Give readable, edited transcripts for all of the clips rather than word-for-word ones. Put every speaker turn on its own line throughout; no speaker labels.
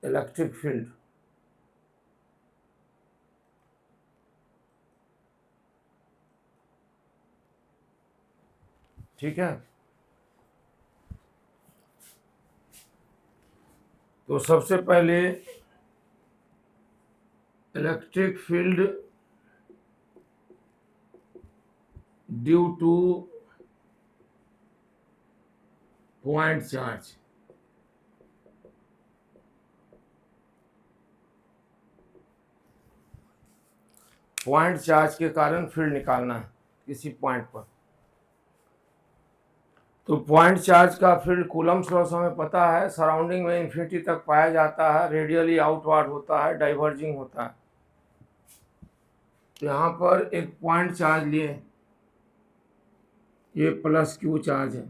Electric field. ठीक है, तो सबसे पहले electric field due two point charge. Point charge के कारण फील्ड निकालना है किसी पॉइंट पर। तो पॉइंट चार्ज का फील्ड कूलम्स लॉ हमें पता है, सराउंडिंग में इन्फिनिटी तक पाया जाता है, रेडियली आउटवर्ड होता है, डाइवर्जिंग होता है। तो यहाँ पर एक पॉइंट चार्ज लिए, ये प्लस क्यू चार्ज है,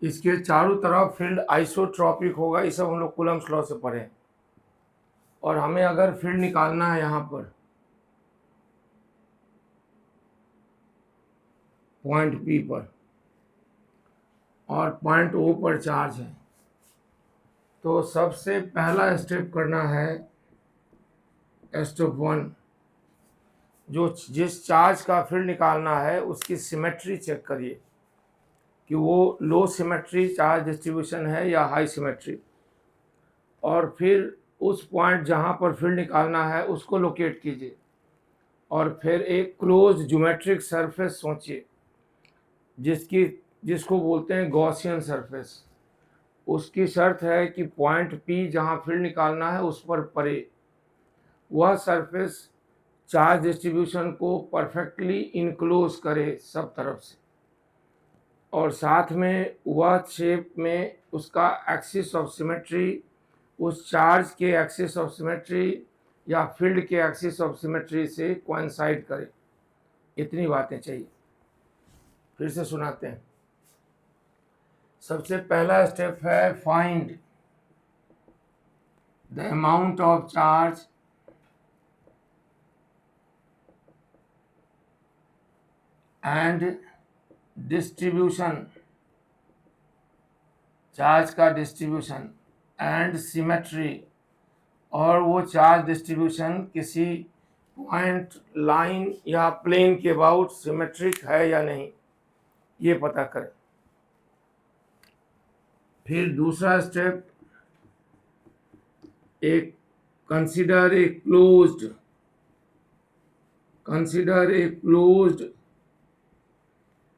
इसके चारों तरफ फील्ड आइसोट्रॉपिक होगा। ये सब हम लोग कूलम्स लॉ से पढ़े। और हमें अगर फील्ड निकालना है यहाँ पर पॉइंट पी पर और पॉइंट ओ पर चार्ज है, तो सबसे पहला स्टेप करना है स्टेप 1, जो जिस चार्ज का फील्ड निकालना है उसकी सिमेट्री चेक करिए कि वो लो सिमेट्री चार्ज डिस्ट्रीब्यूशन है या हाई सिमेट्री। और फिर उस पॉइंट जहाँ पर फील्ड निकालना है उसको लोकेट कीजिए और फिर एक क्लोज ज्योमेट्रिक सरफेस सोचिए जिसको बोलते हैं गॉसियन सरफेस। उसकी शर्त है कि पॉइंट पी जहाँ फील्ड निकालना है उस पर पड़े। वह सरफेस चार्ज डिस्ट्रीब्यूशन को परफेक्टली इनक्लोज करे सब तरफ से, और साथ में वह शेप में उसका एक्सिस ऑफ सिमेट्री उस चार्ज के एक्सिस ऑफ सिमेट्री या फील्ड के एक्सिस ऑफ सिमेट्री से कोइंसाइड करे। इतनी बातें चाहिए। फिर से सुनाते हैं। सबसे पहला स्टेप है find the amount of charge and distribution, charge का डिस्ट्रीब्यूशन एंड सिमेट्री, और वो चार्ज डिस्ट्रीब्यूशन किसी पॉइंट लाइन या प्लेन के अबाउट सिमेट्रिक है या नहीं, ये पता करें। फिर दूसरा स्टेप, एक consider a closed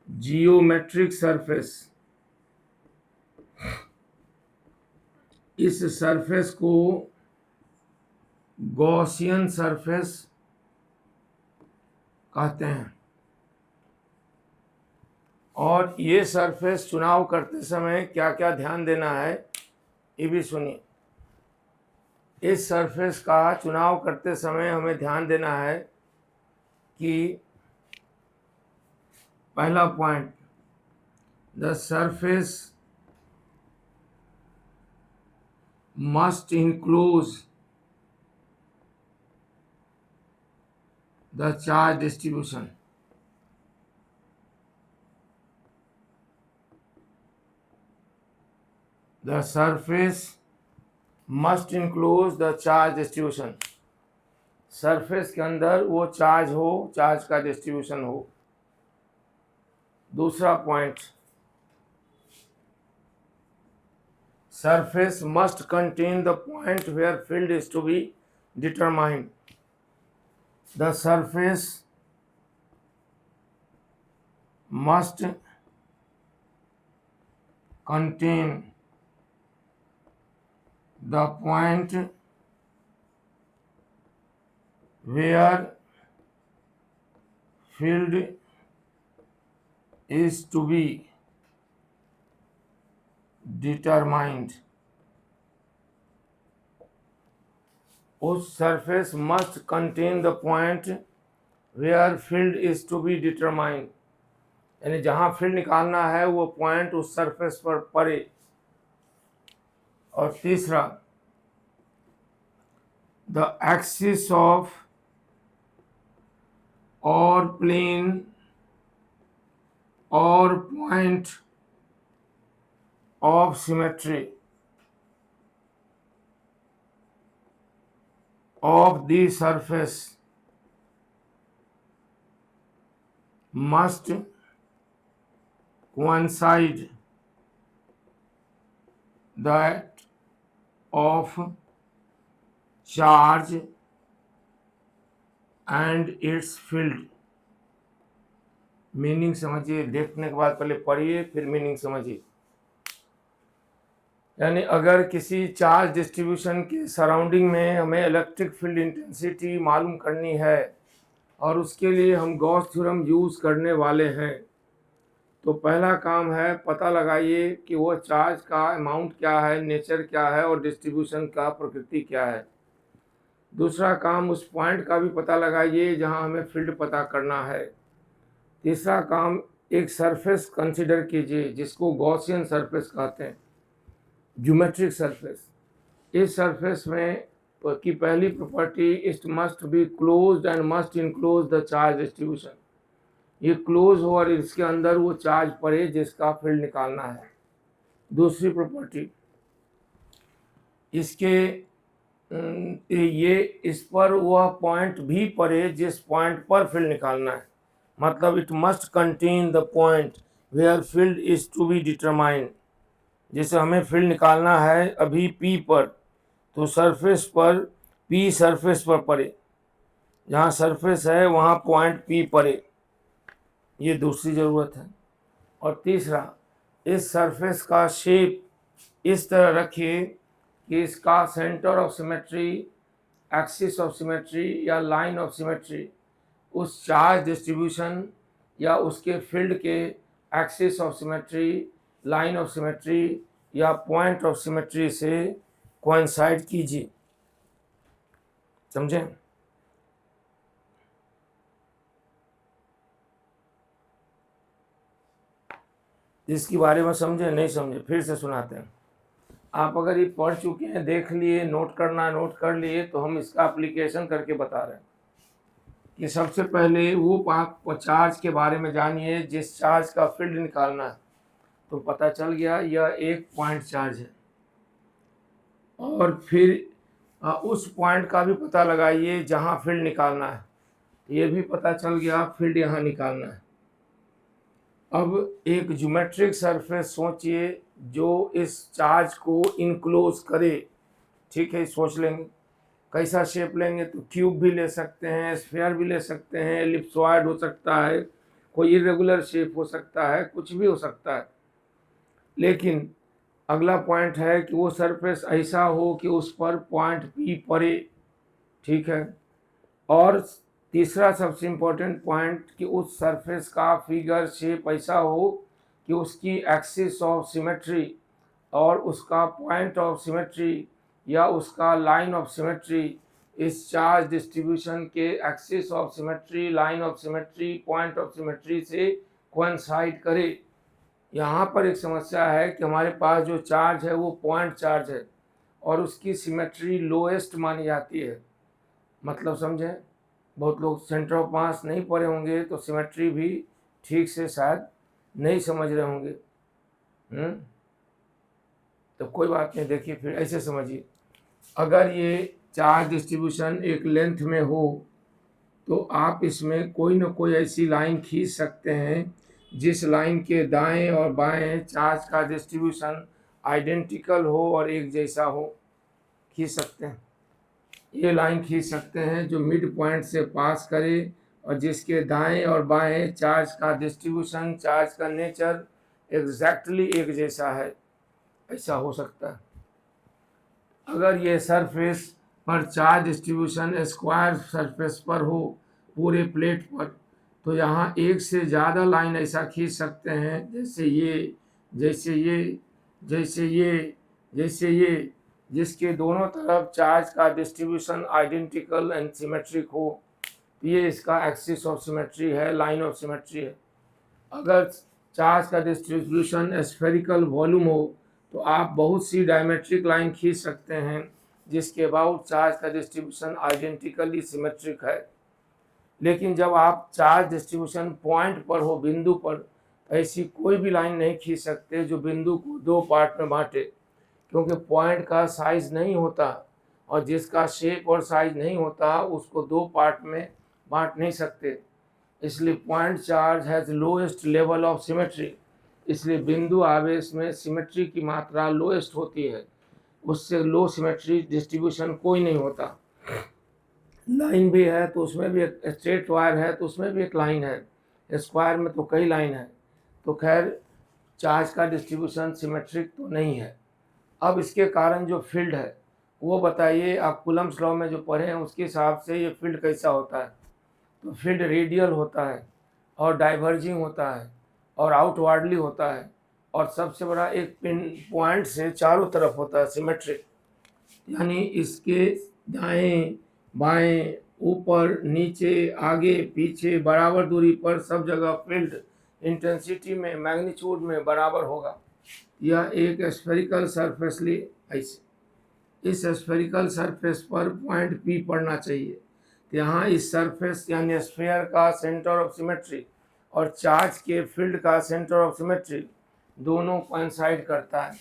geometric surface. इस सरफेस को गॉसियन सरफेस कहते हैं। और ये सरफेस चुनाव करते समय क्या क्या ध्यान देना है ये भी सुनिए। इस सरफेस का चुनाव करते समय हमें ध्यान देना है कि पहला point, the surface must enclose the charge distribution. The surface must enclose the charge distribution। Surface के अंदर वो चार्ज हो, चार्ज का डिस्ट्रीब्यूशन हो। दूसरा point, surface must contain the point where field is to be determined. The surface must contain the point where field is to be determined। उस surface must contain the point where field is to be determined, यानी जहाँ field निकालना है वो point उस surface पर पड़े। और तीसरा, द एक्सिस ऑफ और प्लेन और point of symmetry. of the surface must coincide that of charge and its field। Meaning समझिए, देखने के बाद पहले पढ़िए फिर मीनिंग समझिए। यानी अगर किसी चार्ज डिस्ट्रीब्यूशन के सराउंडिंग में हमें इलेक्ट्रिक फील्ड इंटेंसिटी मालूम करनी है और उसके लिए हम गॉस थ्योरम यूज़ करने वाले हैं, तो पहला काम है पता लगाइए कि वो चार्ज का अमाउंट क्या है, नेचर क्या है और डिस्ट्रीब्यूशन का प्रकृति क्या है। दूसरा काम उस पॉइंट का भी पता लगाइए जहां हमें फील्ड पता करना है। तीसरा काम एक सरफेस कंसीडर कीजिए जिसको गॉसियन सरफेस कहते हैं, ज्योमेट्रिक सरफेस। इस सरफेस में की पहली property, it must be closed end must enclose the charge distribution. ये क्लोज हो और इसके अंदर वो चार्ज पड़े जिसका फील्ड निकालना है। दूसरी प्रॉपर्टी, इसके ये इस पर वह पॉइंट भी पड़े जिस पॉइंट पर फील्ड निकालना है। मतलब it must contain the point where field is to be determined. जैसे हमें फील्ड निकालना है अभी P पर, तो सरफेस पर P सरफेस पर पड़े, जहाँ सरफेस है वहाँ पॉइंट P पड़े, ये दूसरी ज़रूरत है। और तीसरा, इस सरफेस का शेप इस तरह रखिए कि इसका centre of symmetry, axis of symmetry या लाइन ऑफ सिमेट्री उस चार्ज डिस्ट्रीब्यूशन या उसके फील्ड के axis of symmetry, line of symmetry या पॉइंट ऑफ सिमेट्री से कोइंसाइड कीजिए। समझें? इसके बारे में समझे नहीं समझे फिर से सुनाते हैं। आप अगर ये पढ़ चुके हैं, देख लिए, नोट करना नोट कर लिए, तो हम इसका एप्लीकेशन करके बता रहे हैं कि सबसे पहले वो आप चार्ज के बारे में जानिए जिस चार्ज का फील्ड निकालना है। तो पता चल गया यह एक पॉइंट चार्ज है, और फिर उस पॉइंट का भी पता लगाइए जहाँ फील्ड निकालना है। ये भी पता चल गया फील्ड यहाँ निकालना है। अब एक ज्योमेट्रिक सरफेस सोचिए जो इस चार्ज को इनक्लोज करे। ठीक है, सोच लेंगे कैसा शेप लेंगे, तो क्यूब भी ले सकते हैं, स्फीयर भी ले सकते हैं, एलिप्सॉइड हो सकता है, कोई इरेगुलर शेप हो सकता है, कुछ भी हो सकता है। लेकिन अगला पॉइंट है कि वो सरफेस ऐसा हो कि उस पर पॉइंट P पड़े। ठीक है, और तीसरा सबसे इम्पोर्टेंट पॉइंट कि उस सरफेस का फिगर शेप ऐसा हो कि उसकी एक्सिस ऑफ सिमेट्री और उसका पॉइंट ऑफ सिमेट्री या उसका लाइन ऑफ सिमेट्री इस चार्ज डिस्ट्रीब्यूशन के axis of symmetry, line of symmetry, point of symmetry से कोइंसाइड करे। यहाँ पर एक समस्या है कि हमारे पास जो चार्ज है वो पॉइंट चार्ज है और उसकी सिमेट्री लोएस्ट मानी जाती है। मतलब समझें, बहुत लोग सेंटर ऑफ मास नहीं पढ़े होंगे तो सिमेट्री भी ठीक से शायद नहीं समझ रहे होंगे। तो कोई बात नहीं, देखिए फिर ऐसे समझिए, अगर ये चार्ज डिस्ट्रीब्यूशन एक लेंथ में हो तो आप इसमें कोई ना कोई ऐसी लाइन खींच सकते हैं जिस लाइन के दाएं और बाएं चार्ज का डिस्ट्रीब्यूशन आइडेंटिकल हो और एक जैसा हो। खींच सकते हैं, ये लाइन खींच सकते हैं जो मिड पॉइंट से पास करे और जिसके दाएं और बाएं चार्ज का डिस्ट्रीब्यूशन, चार्ज का नेचर एग्जैक्टली एक जैसा है। ऐसा हो सकता है। अगर ये सरफेस पर चार्ज डिस्ट्रीब्यूशन स्क्वायर सरफेस पर हो पूरे प्लेट पर, तो यहाँ एक से ज़्यादा लाइन ऐसा खींच सकते हैं जैसे ये, जैसे ये, जैसे ये, जैसे ये, जिसके दोनों तरफ चार्ज का डिस्ट्रीब्यूशन आइडेंटिकल एंड सिमेट्रिक हो। ये इसका एक्सिस ऑफ सिमेट्री है, लाइन ऑफ सिमेट्री है। अगर चार्ज का डिस्ट्रीब्यूशन स्फेरिकल वॉल्यूम हो तो आप बहुत सी डायमेट्रिक लाइन खींच सकते हैं जिसके अबाउट चार्ज का डिस्ट्रीब्यूशन आइडेंटिकली सिमेट्रिक है। लेकिन जब आप चार्ज डिस्ट्रीब्यूशन पॉइंट पर हो, बिंदु पर, ऐसी कोई भी लाइन नहीं खींच सकते जो बिंदु को दो पार्ट में बांटे, क्योंकि पॉइंट का साइज नहीं होता और जिसका शेप और साइज नहीं होता उसको दो पार्ट में बांट नहीं सकते। इसलिए point charge has lowest level of symmetry, इसलिए बिंदु आवेश में सिमेट्री की मात्रा लोएस्ट होती है, उससे लो सिमेट्री डिस्ट्रीब्यूशन कोई नहीं होता। लाइन भी है तो उसमें भी एक स्ट्रेट वायर है तो उसमें भी एक लाइन है, स्क्वायर में तो कई लाइन है, तो खैर चार्ज का डिस्ट्रीब्यूशन सिमेट्रिक तो नहीं है। अब इसके कारण जो फील्ड है वो बताइए, आप कूलम्स लॉ में जो पढ़े हैं उसके हिसाब से ये फील्ड कैसा होता है। तो फील्ड रेडियल होता है और डाइवर्जिंग होता है और आउटवार्डली होता है, और सबसे बड़ा एक पिन पॉइंट से चारों तरफ होता है सिमेट्रिक, यानी इसके दाएं बाएं ऊपर नीचे आगे पीछे बराबर दूरी पर सब जगह फील्ड इंटेंसिटी में मैग्नीट्यूड में बराबर होगा। यह एक स्फेरिकल सरफेस ली ऐसे, इस स्फेरिकल सरफेस पर पॉइंट पी पड़ना चाहिए। तो यहाँ इस सरफेस यानी स्फीयर का सेंटर ऑफ सिमेट्री और चार्ज के फील्ड का सेंटर ऑफ सिमेट्री दोनों कोइंसाइड करता है।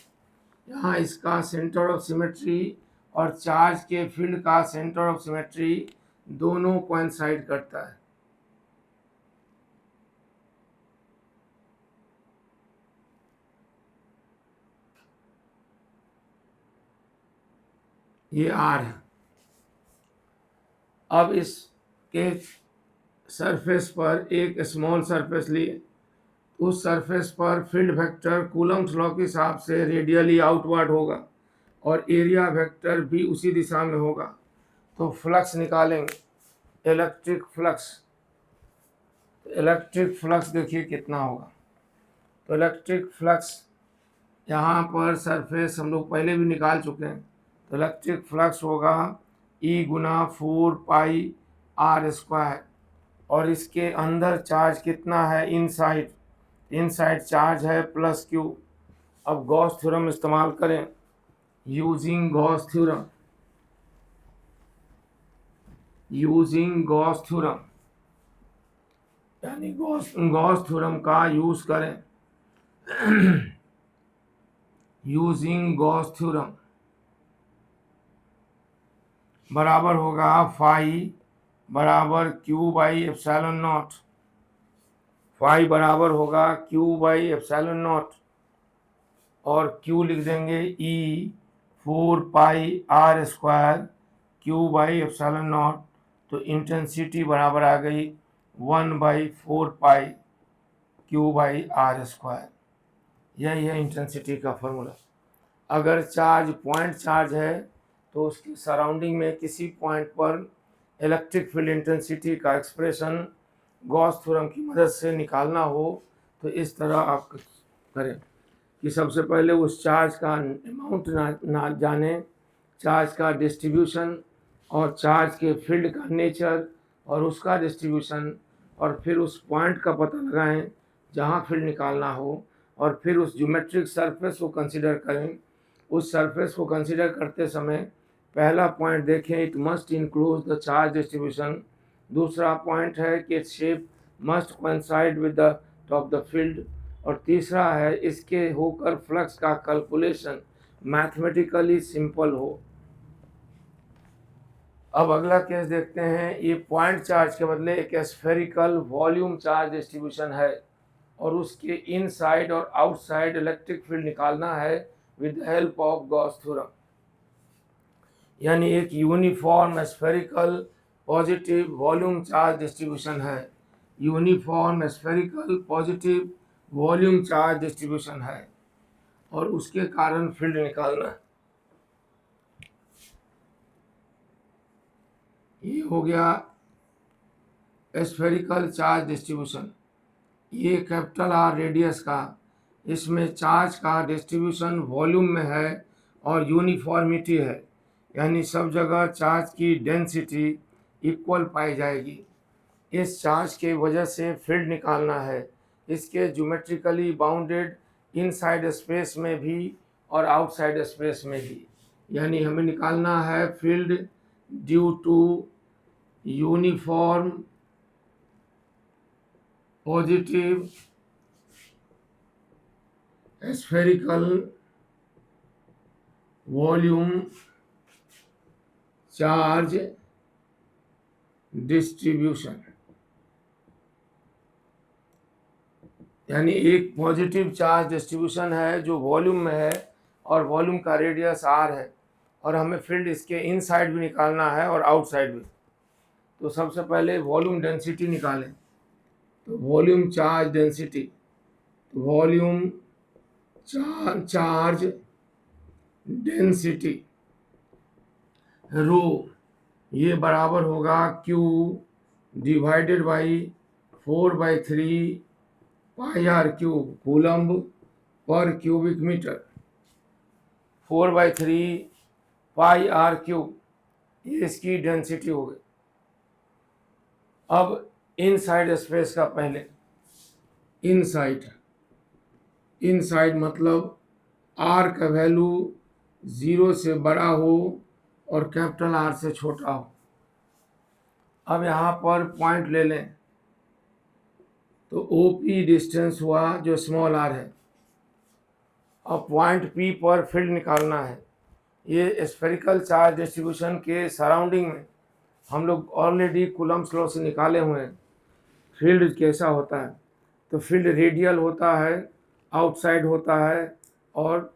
यहाँ इसका सेंटर ऑफ सिमेट्री और चार्ज के फील्ड का सेंटर ऑफ सिमेट्री दोनों कोइंसाइड करता है। ये आर है। अब इसके सरफेस पर एक स्मॉल सरफेस लिए, उस सरफेस पर फील्ड वेक्टर कूलम्स लॉ के हिसाब से रेडियली आउटवर्ड होगा और एरिया वेक्टर भी उसी दिशा में होगा। तो फ्लक्स निकालेंगे, इलेक्ट्रिक फ्लक्स, इलेक्ट्रिक फ्लक्स देखिए कितना होगा। तो इलेक्ट्रिक फ्लक्स यहाँ पर सरफेस हम लोग पहले भी निकाल चुके हैं। तो इलेक्ट्रिक फ्लक्स होगा E गुना 4 पाई R स्क्वायर, और इसके अंदर चार्ज कितना है, इनसाइड, इनसाइड चार्ज है प्लस Q। अब गॉस थ्योरम इस्तेमाल करें, using Gauss theorem, using Gauss theorem, यानी गॉस थ्योरम का यूज करें, यूजिंग गॉस थ्योरम बराबर होगा फाई बराबर Q by epsilon naught, phi बराबर होगा Q बाई एप्सिलॉन नॉट, और Q लिख देंगे E 4 pi R square Q by epsilon not. तो इंटेंसिटी बराबर आ गई 1/4 पाई Q बाई R स्क्वायर। यही है इंटेंसिटी का फॉर्मूला। अगर चार्ज पॉइंट चार्ज है तो उसकी सराउंडिंग में किसी पॉइंट पर इलेक्ट्रिक फील्ड इंटेंसिटी का एक्सप्रेशन गॉस थ्योरम की मदद से निकालना हो तो इस तरह आप करें कि सबसे पहले उस चार्ज का अमाउंट ना जाने, चार्ज का डिस्ट्रीब्यूशन और चार्ज के फील्ड का नेचर और उसका डिस्ट्रीब्यूशन, और फिर उस पॉइंट का पता लगाएं जहां फील्ड निकालना हो, और फिर उस ज्योमेट्रिक सरफेस को कंसीडर करें। उस सरफेस को कंसीडर करते समय पहला पॉइंट देखें, it must include the charge distribution. दूसरा पॉइंट है कि shape must coincide with the of the field, और तीसरा है इसके होकर फ्लक्स का कैलकुलेशन मैथमेटिकली सिंपल हो। अब अगला केस देखते हैं। ये पॉइंट चार्ज के बदले एक स्फेरिकल वॉल्यूम चार्ज डिस्ट्रीब्यूशन है और उसके इनसाइड और आउटसाइड इलेक्ट्रिक फील्ड निकालना है with help of Gauss theorem, यानी एक uniform spherical positive volume charge distribution है, uniform spherical positive volume charge distribution है, और उसके कारण फील्ड निकालना है। ये हो गया स्फेरिकल चार्ज डिस्ट्रीब्यूशन। ये कैपिटल आर रेडियस का, इसमें चार्ज का डिस्ट्रीब्यूशन वॉल्यूम में है और यूनिफॉर्मिटी है, यानी सब जगह चार्ज की डेंसिटी इक्वल पाई जाएगी। इस चार्ज के वजह से फील्ड निकालना है, इसके ज्योमेट्रिकली बाउंडेड इनसाइड स्पेस में भी और आउटसाइड स्पेस में भी, यानी हमें निकालना है field due to uniform positive spherical volume charge distribution, यानी एक पॉजिटिव चार्ज डिस्ट्रीब्यूशन है जो वॉल्यूम में है और वॉल्यूम का रेडियस r है और हमें फील्ड इसके इनसाइड भी निकालना है और आउटसाइड भी। तो सबसे पहले वॉल्यूम डेंसिटी निकालें। तो वॉल्यूम चार्ज डेंसिटी, तो वॉल्यूम चार्ज डेंसिटी रो, ये बराबर होगा Q divided by 4/3 pi r cube coulomb पर cubic metre. 4/3 pi r cube, ये इसकी डेंसिटी हो गई। अब इनसाइड स्पेस का पहले, इनसाइड मतलब आर का वैल्यू 0 से बड़ा हो और कैपिटल आर से छोटा हो। अब यहाँ पर पॉइंट ले लें, तो OP डिस्टेंस हुआ जो स्मॉल r है। अब पॉइंट P पर फील्ड निकालना है। ये स्फेरिकल चार्ज डिस्ट्रीब्यूशन के सराउंडिंग में हम लोग ऑलरेडी कूलम्ब्स लॉ से निकाले हुए हैं फील्ड कैसा होता है। तो फील्ड रेडियल होता है, आउटसाइड होता है और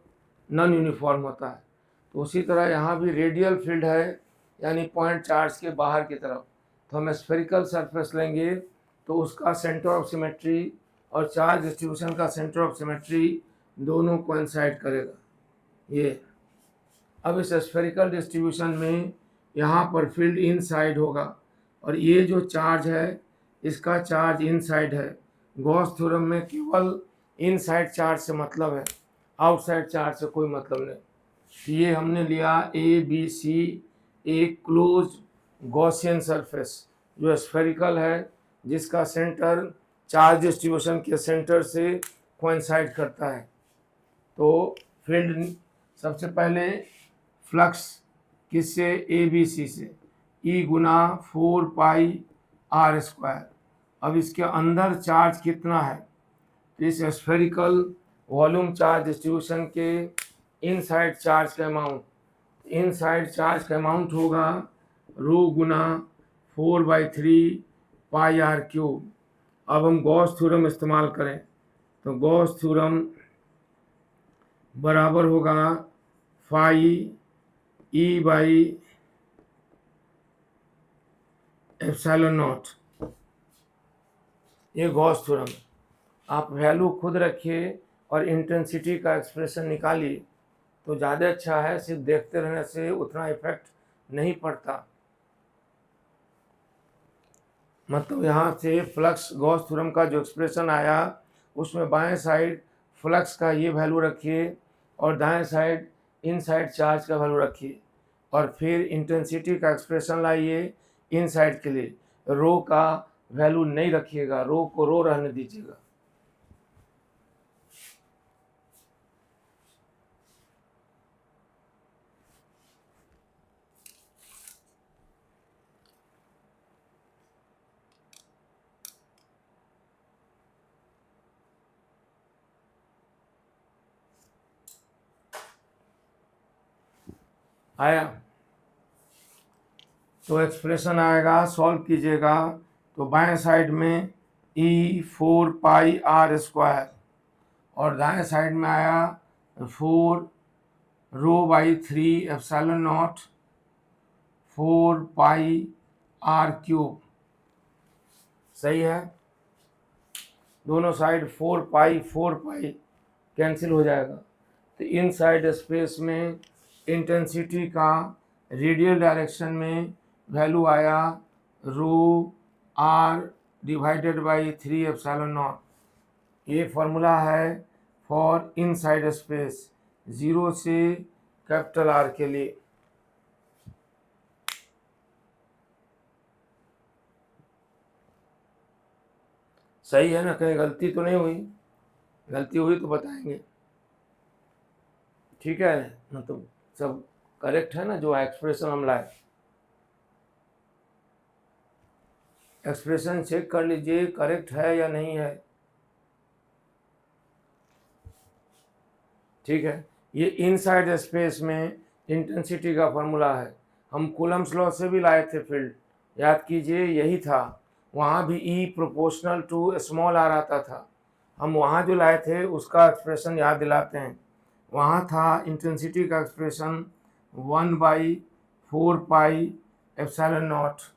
नॉन यूनिफॉर्म होता है। तो उसी तरह यहाँ भी रेडियल फील्ड है, यानी पॉइंट चार्ज के बाहर की तरफ। तो हम स्फेरिकल सरफेस लेंगे तो उसका सेंटर ऑफ सिमेट्री और चार्ज डिस्ट्रीब्यूशन का सेंटर ऑफ सिमेट्री दोनों कोइंसाइड करेगा। ये अब इस स्फेरिकल डिस्ट्रीब्यूशन में यहाँ पर फील्ड इनसाइड होगा और ये जो चार्ज है इसका चार्ज इनसाइड है। गॉस थ्योरम में केवल इनसाइड चार्ज से मतलब है, आउटसाइड चार्ज से कोई मतलब नहीं। तो ये हमने लिया ABC, एक क्लोज्ड गॉसियन सरफेस जो स्फेरिकल है, जिसका सेंटर चार्ज डिस्ट्रीब्यूशन के सेंटर से कोइंसाइड करता है। तो फील्ड सबसे पहले फ्लक्स किससे, ABC से, E गुना 4 पाई आर स्क्वायर। अब इसके अंदर चार्ज कितना है, तो इस स्फेरिकल वॉल्यूम चार्ज डिस्ट्रीब्यूशन के इनसाइड चार्ज का अमाउंट, इनसाइड चार्ज का अमाउंट होगा रो गुना 4/3 पाई आर क्यूब। अब हम गॉस थ्योरम इस्तेमाल करें तो गॉस थ्योरम बराबर होगा phi E by epsilon naught. ये गॉस थ्योरम है। आप वैल्यू खुद रखिए और इंटेंसिटी का एक्सप्रेशन निकालिए तो ज़्यादा अच्छा है। सिर्फ देखते रहने से उतना इफेक्ट नहीं पड़ता। मतलब यहाँ से फ्लक्स गॉस थ्योरम का जो एक्सप्रेशन आया उसमें बाएं साइड फ्लक्स का ये वैल्यू रखिए और दाएं साइड इनसाइड चार्ज का वैल्यू रखिए और फिर इंटेंसिटी का एक्सप्रेशन लाइए इनसाइड के लिए। रो का वैल्यू नहीं रखिएगा, रो को रो रहने दीजिएगा। आया तो एक्सप्रेशन आएगा, सॉल्व कीजिएगा तो बाएं साइड में E4 पाई आर स्क्वायर और दाएं साइड में आया 4 रो/3 epsilon naught 4 pi r cube. सही है, दोनों साइड 4 पाई कैंसिल हो जाएगा। तो इनसाइड स्पेस में इंटेंसिटी का रेडियल डायरेक्शन में वैल्यू आया रो r divided by 3 epsilon naught. ये फार्मूला है फॉर इनसाइड स्पेस 0 से कैपिटल R के लिए। सही है ना, कहीं गलती तो नहीं हुई? गलती हुई तो बताएंगे, ठीक है? मतलब सब करेक्ट है ना जो एक्सप्रेशन हम लाए? एक्सप्रेशन चेक कर लीजिए करेक्ट है या नहीं है। ठीक है, ये इनसाइड स्पेस में इंटेंसिटी का फॉर्मूला है। हम कूलम्स लॉ से भी लाए थे फील्ड, याद कीजिए यही था। वहाँ भी E proportional to small r आता था। हम वहाँ जो लाए थे उसका एक्सप्रेशन याद दिलाते हैं। वहाँ था इंटेंसिटी का एक्सप्रेशन 1/4πε0,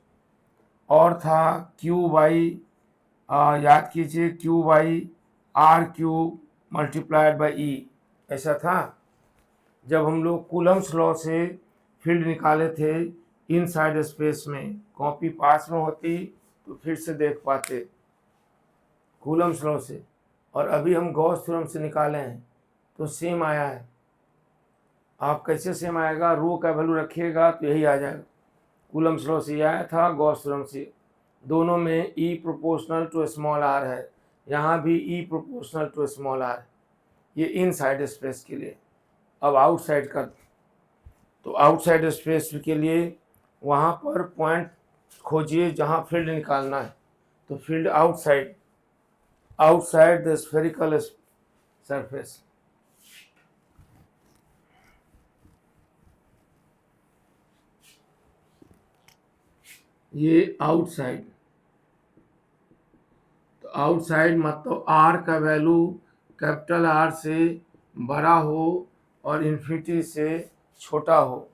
और था याद कीजिए Q/R³ मल्टीप्लाइड बाई E, ऐसा था। जब हम लोग कूलम्स लॉ से फील्ड निकाले थे इनसाइड स्पेस में, कॉपी पास में होती तो फिर से देख पाते कूलम्स लॉ से, और अभी हम गॉस थ्योरम से निकाले हैं तो सेम आया है। आप कैसे सेम आएगा, रो का वैल्यू रखिएगा तो यही आ जाएगा। कूलम्स लॉ से आया था, गॉस थ्योरम से, दोनों में E proportional to small r है, यहाँ भी E proportional to small r। ये इनसाइड स्पेस के लिए। अब आउटसाइड का, तो आउटसाइड स्पेस के लिए वहाँ पर पॉइंट खोजिए जहाँ फील्ड निकालना है। तो field outside the spherical surface. ये आउटसाइड, तो आउटसाइड मतलब R का वैल्यू कैपिटल R से बड़ा हो और इन्फिनिटी से छोटा हो।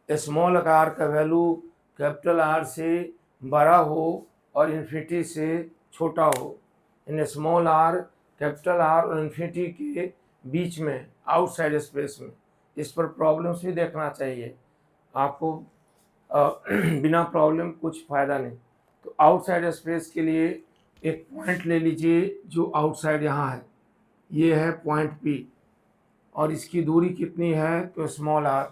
स्मॉल r का वैल्यू कैपिटल R से बड़ा हो और इन्फिनिटी से छोटा हो। In small r, capital R और इन्फिनिटी के बीच में आउटसाइड स्पेस में। इस पर प्रॉब्लम्स भी देखना चाहिए आपको, बिना प्रॉब्लम कुछ फ़ायदा नहीं। तो आउटसाइड स्पेस के लिए एक पॉइंट ले लीजिए जो आउटसाइड यहाँ है, ये है पॉइंट P, और इसकी दूरी कितनी है तो स्मॉल r।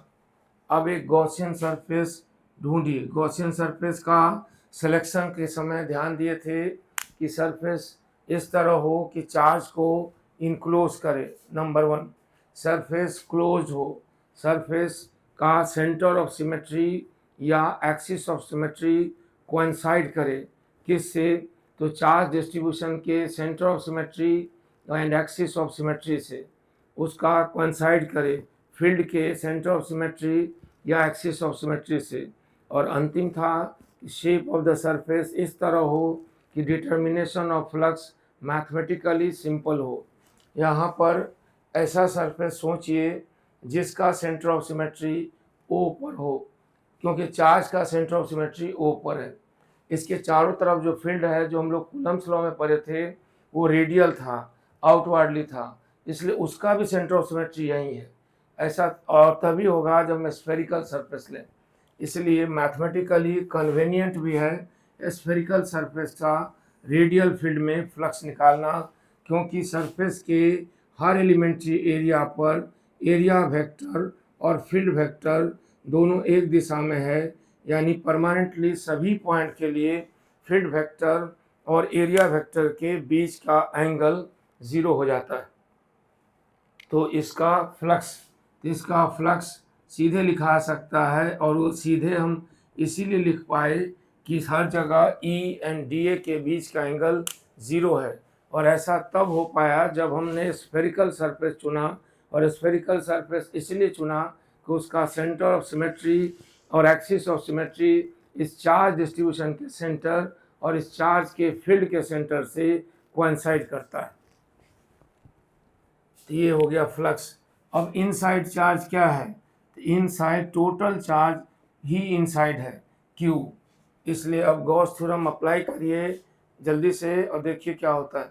अब एक गॉसियन सरफेस ढूंढिए। गॉसियन सरफेस का सिलेक्शन के समय ध्यान दिए थे कि सरफेस इस तरह हो कि चार्ज को इनक्लोज करे। नंबर 1, सरफेस क्लोज हो, सरफेस का सेंटर ऑफ सिमेट्री या एक्सिस ऑफ सिमेट्री कोइंसाइड करे। किससे, तो चार्ज डिस्ट्रीब्यूशन के centre of symmetry and axis of symmetry से, उसका कोइंसाइड करे फील्ड के सेंटर ऑफ सिमेट्री या एक्सिस ऑफ सिमेट्री से। और अंतिम था शेप ऑफ द सरफेस इस तरह हो कि determination of flux mathematically simple हो। यहाँ पर ऐसा सरफेस सोचिए जिसका सेंटर ऑफ सिमेट्री O पर हो, क्योंकि चार्ज का सेंटर ऑफ सिमेट्री O पर है। इसके चारों तरफ जो फील्ड है जो हम लोग कूलम्स लॉ में पढ़े थे वो रेडियल था, आउटवर्डली था, इसलिए उसका भी सेंटर ऑफ सिमेट्री यही है। ऐसा और तभी होगा जब मैं स्फेरिकल सरफेस लें, इसलिए मैथमेटिकली कन्वीनियंट भी है स्फेरिकल सरफेस का रेडियल फील्ड में फ्लक्स निकालना, क्योंकि सरफेस के हर एलिमेंट्री एरिया पर एरिया वेक्टर और फील्ड वेक्टर दोनों एक दिशा में है, यानी परमानेंटली सभी पॉइंट के लिए फील्ड वेक्टर और एरिया वेक्टर के बीच का एंगल 0 हो जाता है। तो इसका फ्लक्स सीधे लिखा सकता है, और वो सीधे हम इसीलिए लिख पाए कि हर जगह E एंड DA के बीच का एंगल 0 है। और ऐसा तब हो पाया जब हमने स्फेरिकल सरफेस चुना, और स्फेरिकल सरफेस इसलिए चुना कि उसका सेंटर ऑफ सिमेट्री और एक्सिस ऑफ सिमेट्री इस चार्ज डिस्ट्रीब्यूशन के सेंटर और इस चार्ज के फील्ड के सेंटर से कोइंसाइड करता है। तो ये हो गया फ्लक्स। अब इनसाइड चार्ज क्या है, तो इनसाइड टोटल चार्ज ही इनसाइड है Q। इसलिए अब गॉस थ्योरम अप्लाई करिए जल्दी से और देखिए क्या होता है।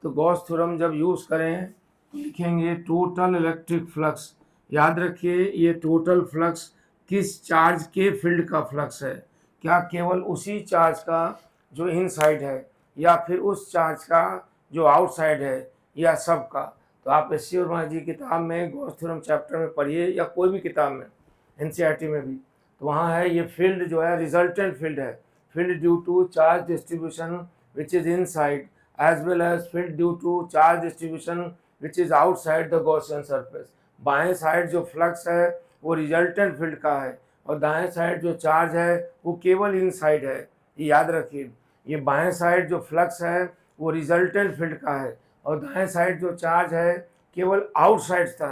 तो गॉस थ्योरम जब यूज़ करें तो लिखेंगे टोटल इलेक्ट्रिक फ्लक्स। याद रखिए ये टोटल फ्लक्स किस चार्ज के फील्ड का फ्लक्स है, क्या केवल उसी चार्ज का जो इनसाइड है, या फिर उस चार्ज का जो आउटसाइड है, या सब का। तो आप एस.सी. वर्मा जी किताब में गॉस थ्योरम चैप्टर में पढ़िए, या कोई भी किताब में एनसीईआरटी में भी, तो वहाँ है ये फील्ड जो है रिजल्टेंट फील्ड है, field due to charge distribution which is inside as well as field due to charge distribution which is outside the Gaussian surface. बाएं साइड जो फ्लक्स है वो रिजल्टेंट फील्ड का है, और दाएं साइड जो चार्ज है वो केवल इनसाइड है। ये याद रखिए, ये बाएं साइड जो फ्लक्स है वो रिजल्टेंट फील्ड का है, और दाएं साइड जो चार्ज है केवल आउटसाइड का,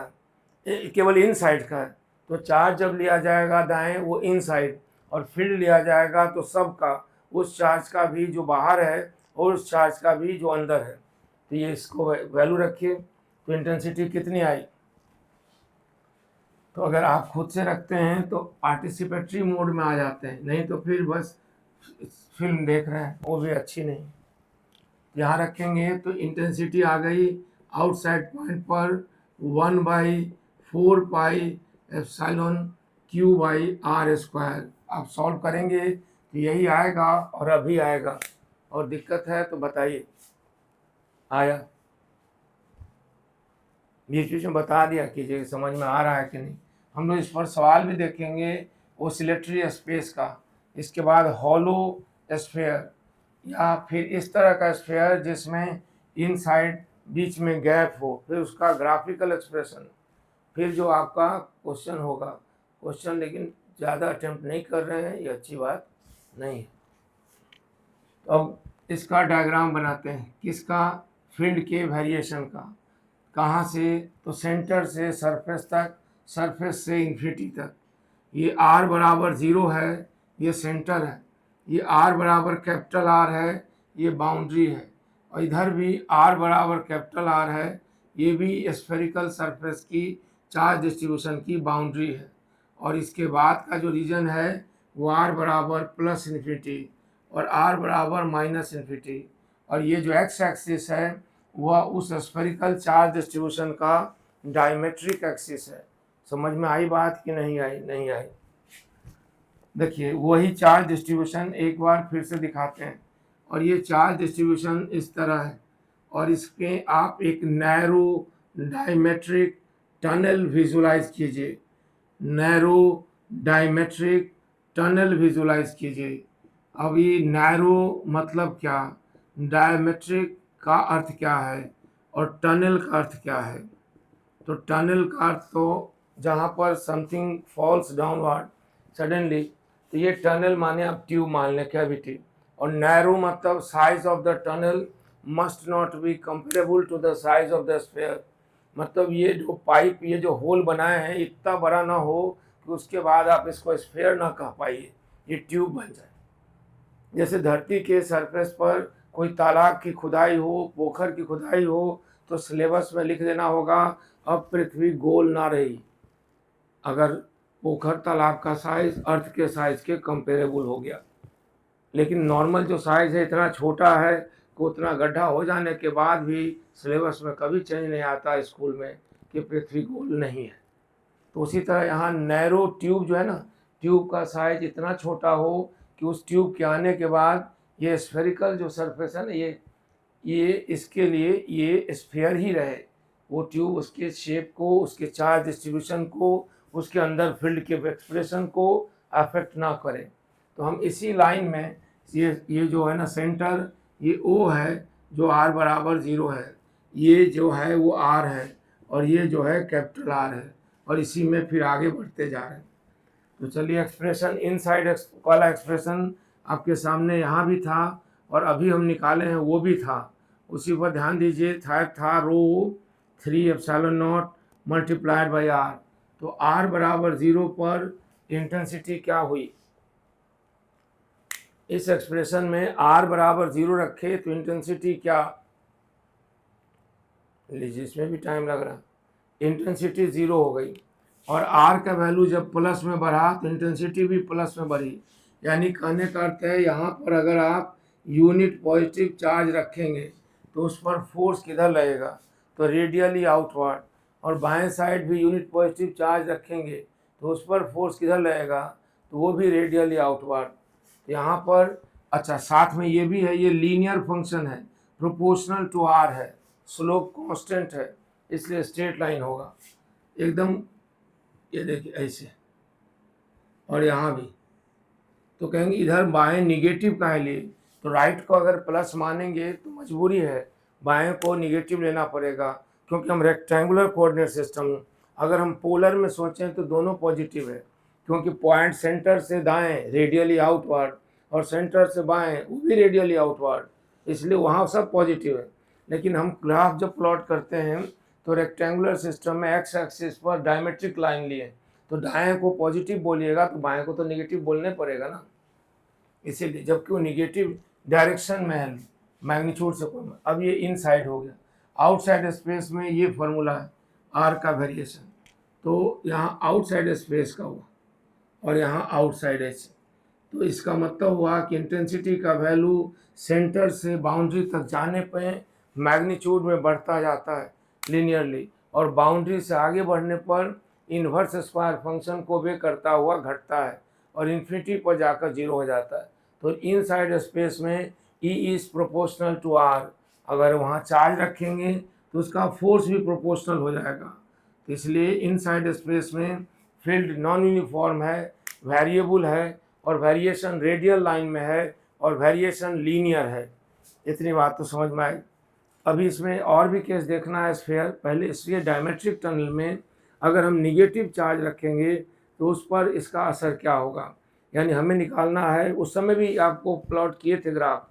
केवल इनसाइड का है। तो चार्ज जब लिया जाएगा दाएं वो इनसाइड, और फील्ड लिया जाएगा तो सबका, उस चार्ज का भी जो बाहर है और उस चार्ज का भी जो अंदर है। तो ये इसको वैल्यू रखिए, तो इंटेंसिटी कितनी आई। तो अगर आप खुद से रखते हैं तो पार्टिसिपेटरी मोड में आ जाते हैं, नहीं तो फिर बस फिल्म देख रहे हैं, वो भी अच्छी नहीं। यहाँ रखेंगे तो इंटेंसिटी आ गई आउटसाइड पॉइंट पर 1/4π∗Q/r²। आप सॉल्व करेंगे तो यही आएगा और अभी आएगा, और दिक्कत है तो बताइए। आया, बीच बीच में बता दिया कीजिए समझ में आ रहा है कि नहीं। हम लोग इस पर सवाल भी देखेंगे ओसिलेटरी स्पेस का, इसके बाद हॉलो स्फेयर, या फिर इस तरह का स्फेयर जिसमें इनसाइड बीच में गैप हो, फिर उसका ग्राफिकल एक्सप्रेशन, फिर जो आपका क्वेश्चन होगा। क्वेश्चन लेकिन ज़्यादा अटेम्प्ट नहीं कर रहे हैं, ये अच्छी बात नहीं है। तो अब इसका डायग्राम बनाते हैं, किसका, फील्ड के वेरिएशन का। कहाँ से, तो सेंटर से सरफेस तक, सरफेस से इन्फिनिटी तक। ये r बराबर 0 है, ये सेंटर है। ये r बराबर कैपिटल R है, ये बाउंड्री है। और इधर भी r बराबर कैपिटल R है, ये भी स्फेरिकल सरफेस की चार्ज डिस्ट्रीब्यूशन की बाउंड्री है। और इसके बाद का जो रीजन है वो r बराबर प्लस इन्फिनिटी और r बराबर माइनस इन्फिनिटी। और ये जो x एक्सिस है वह उस स्फेरिकल चार्ज डिस्ट्रीब्यूशन का डायमेट्रिक एक्सिस है। समझ में आई बात कि नहीं आई? नहीं आई। देखिए वही चार्ज डिस्ट्रीब्यूशन एक बार फिर से दिखाते हैं, और ये चार्ज डिस्ट्रीब्यूशन इस तरह है, और इसके आप एक नैरो डायमेट्रिक टनल विजुलाइज कीजिए। नैरो डायमेट्रिक टनल विजुलाइज कीजिए। अब ये नैरो मतलब क्या, डायमेट्रिक का अर्थ क्या है, और टनल का अर्थ क्या है। तो टनल का अर्थ तो जहाँ पर समथिंग फॉल्स डाउनवर्ड सडनली, तो ये टनल माने आप ट्यूब मान लें, कैविटी। और नैरो मतलब size of the tunnel must not be comparable to the size of the sphere. मतलब ये जो पाइप, ये जो होल बनाए हैं इतना बड़ा ना हो कि उसके बाद आप इसको स्फीयर ना कह पाइए, ये ट्यूब बन जाए। जैसे धरती के सरफेस पर कोई तालाब की खुदाई हो, पोखर की खुदाई हो, तो सिलेबस में लिख देना होगा अब पृथ्वी गोल ना रही, अगर पोखर तालाब का साइज अर्थ के साइज के कंपेरेबल हो गया। लेकिन नॉर्मल जो साइज है इतना छोटा है कि उतना गड्ढा हो जाने के बाद भी सिलेबस में कभी चेंज नहीं आता स्कूल में कि पृथ्वी गोल नहीं है। तो उसी तरह यहाँ नैरो ट्यूब जो है ना, ट्यूब का साइज इतना छोटा हो कि उस ट्यूब के आने के बाद ये स्फेरिकल जो सरफेस है ना, ये इसके लिए ये स्फीयर ही रहे। वो ट्यूब उसके शेप को, उसके चार्ज डिस्ट्रीब्यूशन को, उसके अंदर फील्ड के एक्सप्रेशन को अफेक्ट ना करे। तो हम इसी लाइन में ये जो है ना सेंटर, ये O है जो r बराबर 0 है, ये जो है वो r है, और ये जो है कैपिटल R है, और इसी में फिर आगे बढ़ते जा रहे हैं। तो चलिए एक्सप्रेशन इनसाइड वाला एक्सप्रेशन आपके सामने यहाँ भी था, और अभी हम निकाले हैं वो भी था, उसी पर ध्यान दीजिए। था ρ3ε0 मल्टीप्लाइड बाई r। तो r बराबर 0 पर इंटेंसिटी क्या हुई, इस एक्सप्रेशन में r बराबर 0 रखे तो इंटेंसिटी क्या, लीजिए इसमें भी टाइम लग रहा, इंटेंसिटी 0 हो गई। और r का वैल्यू जब प्लस में बढ़ा तो इंटेंसिटी भी प्लस में बढ़ी। यानी कहने का अर्थ है यहाँ पर अगर आप यूनिट पॉजिटिव चार्ज रखेंगे तो उस पर फोर्स किधर लगेगा, तो रेडियली आउटवर्ड। और बाएं साइड भी यूनिट पॉजिटिव चार्ज रखेंगे तो उस पर फोर्स किधर लगेगा, तो वो भी रेडियली आउटवर्ड। यहाँ पर अच्छा साथ में ये भी है, ये लीनियर फंक्शन है, प्रोपोर्शनल टू r है, स्लोप कांस्टेंट है, इसलिए स्ट्रेट लाइन होगा एकदम। ये देखिए ऐसे, और यहाँ भी। तो कहेंगे इधर बाएं निगेटिव काहे लिए, तो राइट को अगर प्लस मानेंगे तो मजबूरी है बाएं को निगेटिव लेना पड़ेगा, क्योंकि हम रेक्टेंगुलर कोऑर्डिनेट सिस्टम। अगर हम पोलर में सोचें तो दोनों पॉजिटिव है, क्योंकि पॉइंट सेंटर से दाएं रेडियली आउटवर्ड और सेंटर से बाएं वो भी रेडियली आउटवर्ड, इसलिए वहाँ सब पॉजिटिव है। लेकिन हम ग्राफ जब प्लॉट करते हैं तो रेक्टेंगुलर सिस्टम में एक्स एक्सिस पर डायमेट्रिक लाइन लिए, तो तो दाएं को पॉजिटिव बोलिएगा तो बाएं को तो निगेटिव बोलने पड़ेगा ना, इसीलिए, जबकि वो निगेटिव डायरेक्शन में है मैग्नीट्यूड से कम। अब ये इनसाइड हो गया। आउटसाइड स्पेस में ये फॉर्मूला है आर का वेरिएशन, तो यहाँ आउटसाइड स्पेस का हुआ और यहाँ आउटसाइड एच, तो इसका मतलब हुआ कि इंटेंसिटी का वैल्यू सेंटर से बाउंड्री तक जाने पे मैग्नीट्यूड में बढ़ता जाता है लीनियरली, और बाउंड्री से आगे बढ़ने पर इन्वर्स स्क्वायर फंक्शन को वे करता हुआ घटता है और इन्फिनिटी पर जाकर जीरो हो जाता है। तो इनसाइड स्पेस में E is proportional to R, अगर वहाँ चार्ज रखेंगे तो उसका फोर्स भी प्रोपोर्शनल हो जाएगा। तो इसलिए इनसाइड स्पेस में फील्ड नॉन यूनिफॉर्म है, वेरिएबल है, और वेरिएशन रेडियल लाइन में है और वेरिएशन लीनियर है। इतनी बात तो समझ में आई। अभी इसमें और भी केस देखना है स्फीयर। पहले स्फीयर डायमेट्रिक टनल में अगर हम निगेटिव चार्ज रखेंगे तो उस पर इसका असर क्या होगा, यानी हमें निकालना है। उस समय भी आपको प्लॉट किए थे ग्राफ,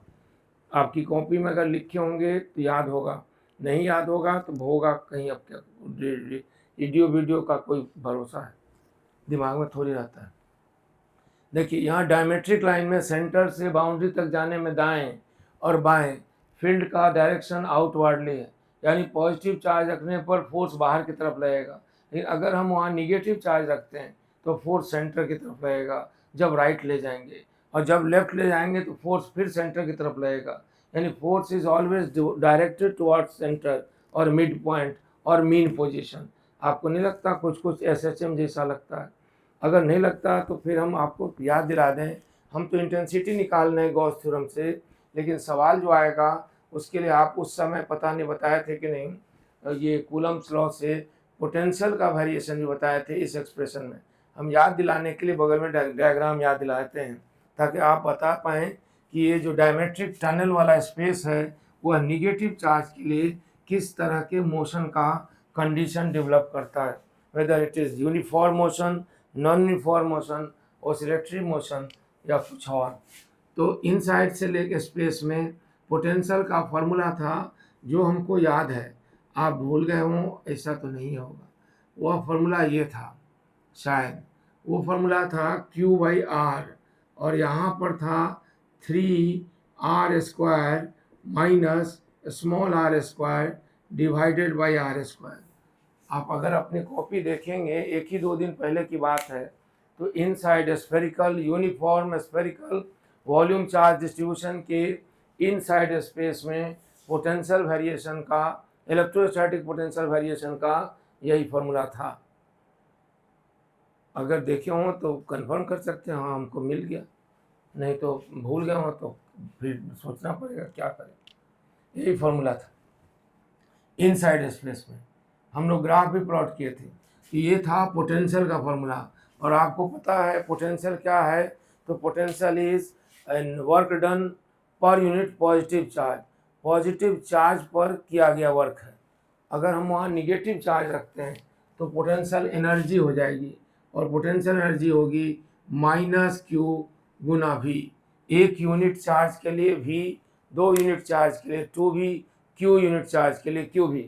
आपकी कॉपी में अगर लिखे होंगे तो याद होगा, नहीं याद होगा तो होगा कहीं। अब क्या वीडियो का कोई भरोसा है, दिमाग में थोड़ी रहता है। देखिए यहाँ डायमेट्रिक लाइन में सेंटर से बाउंड्री तक जाने में दाएं और बाएं फील्ड का डायरेक्शन आउटवर्डली है, यानी पॉजिटिव चार्ज रखने पर फोर्स बाहर की तरफ लगेगा, लेकिन अगर हम वहाँ निगेटिव चार्ज रखते हैं तो फोर्स सेंटर की तरफ लगेगा जब राइट ले जाएंगे, और जब लेफ्ट ले जाएंगे तो फोर्स फिर सेंटर की तरफ लगेगा। यानी force is always directed towards centre और मिड पॉइंट और मीन पोजीशन। आपको नहीं लगता कुछ कुछ SHM जैसा लगता है? अगर नहीं लगता तो फिर हम आपको याद दिला दें, हम तो इंटेंसिटी निकाल रहे हैं गॉस थ्योरम से, लेकिन सवाल जो आएगा उसके लिए आप उस समय पता नहीं बताए थे कि नहीं, ये कूलम्ब्स लॉ से पोटेंशियल का वेरिएशन भी बताए थे इस एक्सप्रेशन में। हम याद दिलाने के लिए बगल में डायग्राम याद दिलाते हैं ताकि आप बता पाएँ कि ये जो डायमेट्रिक टनल वाला स्पेस है वह निगेटिव चार्ज के लिए किस तरह के मोशन का कंडीशन डेवलप करता है, whether it is uniform motion, non uniform motion, oscillatory motion या कुछ और। तो इनसाइड से लेके स्पेस में पोटेंशियल का फॉर्मूला था जो हमको याद है, आप भूल गए हों ऐसा तो नहीं होगा। वह फॉर्मूला ये था, शायद वो फॉर्मूला था Q/R, और यहाँ पर था 3R² minus small r² divided by R²। आप अगर अपनी कॉपी देखेंगे, एक ही 2 दिन पहले की बात है, तो inside spherical uniform spherical volume charge distribution के इनसाइड स्पेस में पोटेंशियल वेरिएशन का, इलेक्ट्रोस्टैटिक पोटेंशियल वेरिएशन का यही फॉर्मूला था। अगर देखे हों तो कंफर्म कर सकते हैं हाँ हमको मिल गया, नहीं तो भूल गए हों तो फिर सोचना पड़ेगा क्या करें। यही फॉर्मूला था इनसाइड स्पेस में। हम लोग ग्राफ भी प्लॉट किए थे कि ये था पोटेंशियल का फॉर्मूला। और आपको पता है पोटेंशियल क्या है, तो potential is work done per unit positive charge, positive charge पर किया गया वर्क है। अगर हम वहाँ निगेटिव चार्ज रखते हैं तो पोटेंशियल एनर्जी हो जाएगी, और पोटेंशियल एनर्जी होगी -Q गुना V। 1 यूनिट चार्ज के लिए V, 2 यूनिट चार्ज के लिए 2V, Q यूनिट चार्ज के लिए QV।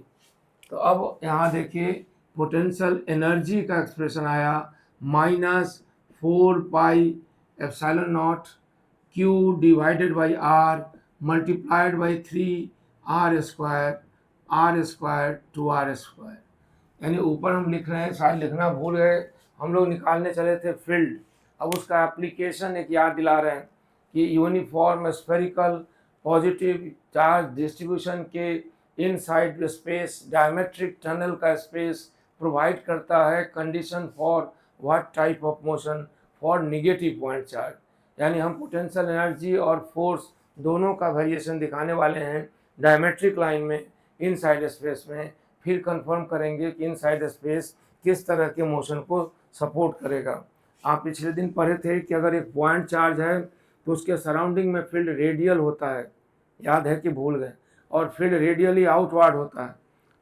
तो अब यहाँ देखिए पोटेंशियल एनर्जी का एक्सप्रेशन आया -4πε0 Q divided by R multiplied by 3R², R² 2R²। यानी ऊपर हम लिख रहे हैं, शायद लिखना भूल गए, हम लोग निकालने चले थे फील्ड, अब उसका एप्लीकेशन एक याद दिला रहे हैं कि uniform spherical positive charge distribution के इनसाइड स्पेस डायमेट्रिक टनल का स्पेस प्रोवाइड करता है condition for what type of motion for negative point charge. यानी हम पोटेंशियल एनर्जी और फोर्स दोनों का वेरिएशन दिखाने वाले हैं डायमेट्रिक लाइन में इनसाइड स्पेस में। फिर कंफर्म करेंगे कि इनसाइड स्पेस किस तरह के मोशन को सपोर्ट करेगा। आप पिछले दिन पढ़े थे कि अगर एक पॉइंट चार्ज है तो उसके सराउंडिंग में फील्ड रेडियल होता है, याद है कि भूल गए, और फील्ड रेडियली आउटवर्ड होता है,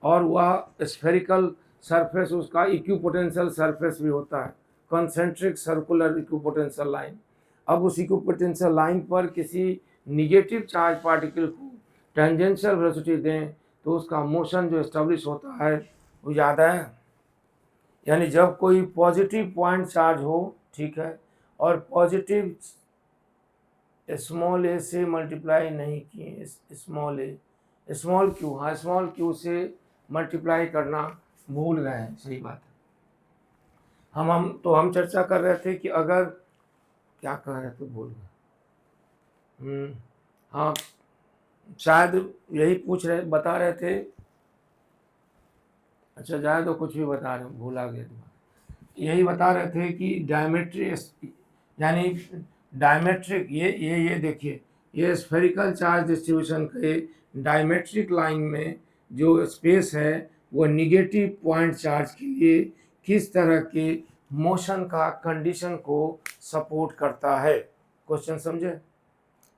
और वह स्फेरिकल सरफेस उसका इक्विपोटेंशियल सरफेस भी होता है, कंसेंट्रिक सर्कुलर इक्विपोटेंशियल लाइन। अब उस इक्विपोटेंशियल लाइन पर किसी निगेटिव चार्ज पार्टिकल को टेंजेंशियल वेलोसिटी दें तो उसका मोशन जो एस्टेब्लिश होता है वो याद है, यानी जब कोई पॉजिटिव पॉइंट चार्ज हो, ठीक है, और पॉजिटिव स्मॉल ए से मल्टीप्लाई नहीं किए, स्मॉल ए, स्मॉल क्यू, हाँ स्मॉल क्यू से मल्टीप्लाई करना भूल गए हैं, सही बात है। हम चर्चा कर रहे थे कि अगर, क्या कह रहे थे भूल गए, हाँ शायद यही पूछ रहे, बता रहे थे, अच्छा जाए तो कुछ भी बता रहे, भूला गया तुम्हारा, यही बता रहे थे कि डायमेट्रिक, यानी डायमेट्रिक, ये देखिए, ये स्फेरिकल चार्ज डिस्ट्रीब्यूशन के डायमेट्रिक लाइन में जो स्पेस है वो निगेटिव पॉइंट चार्ज के लिए किस तरह के मोशन का कंडीशन को सपोर्ट करता है। क्वेश्चन समझे?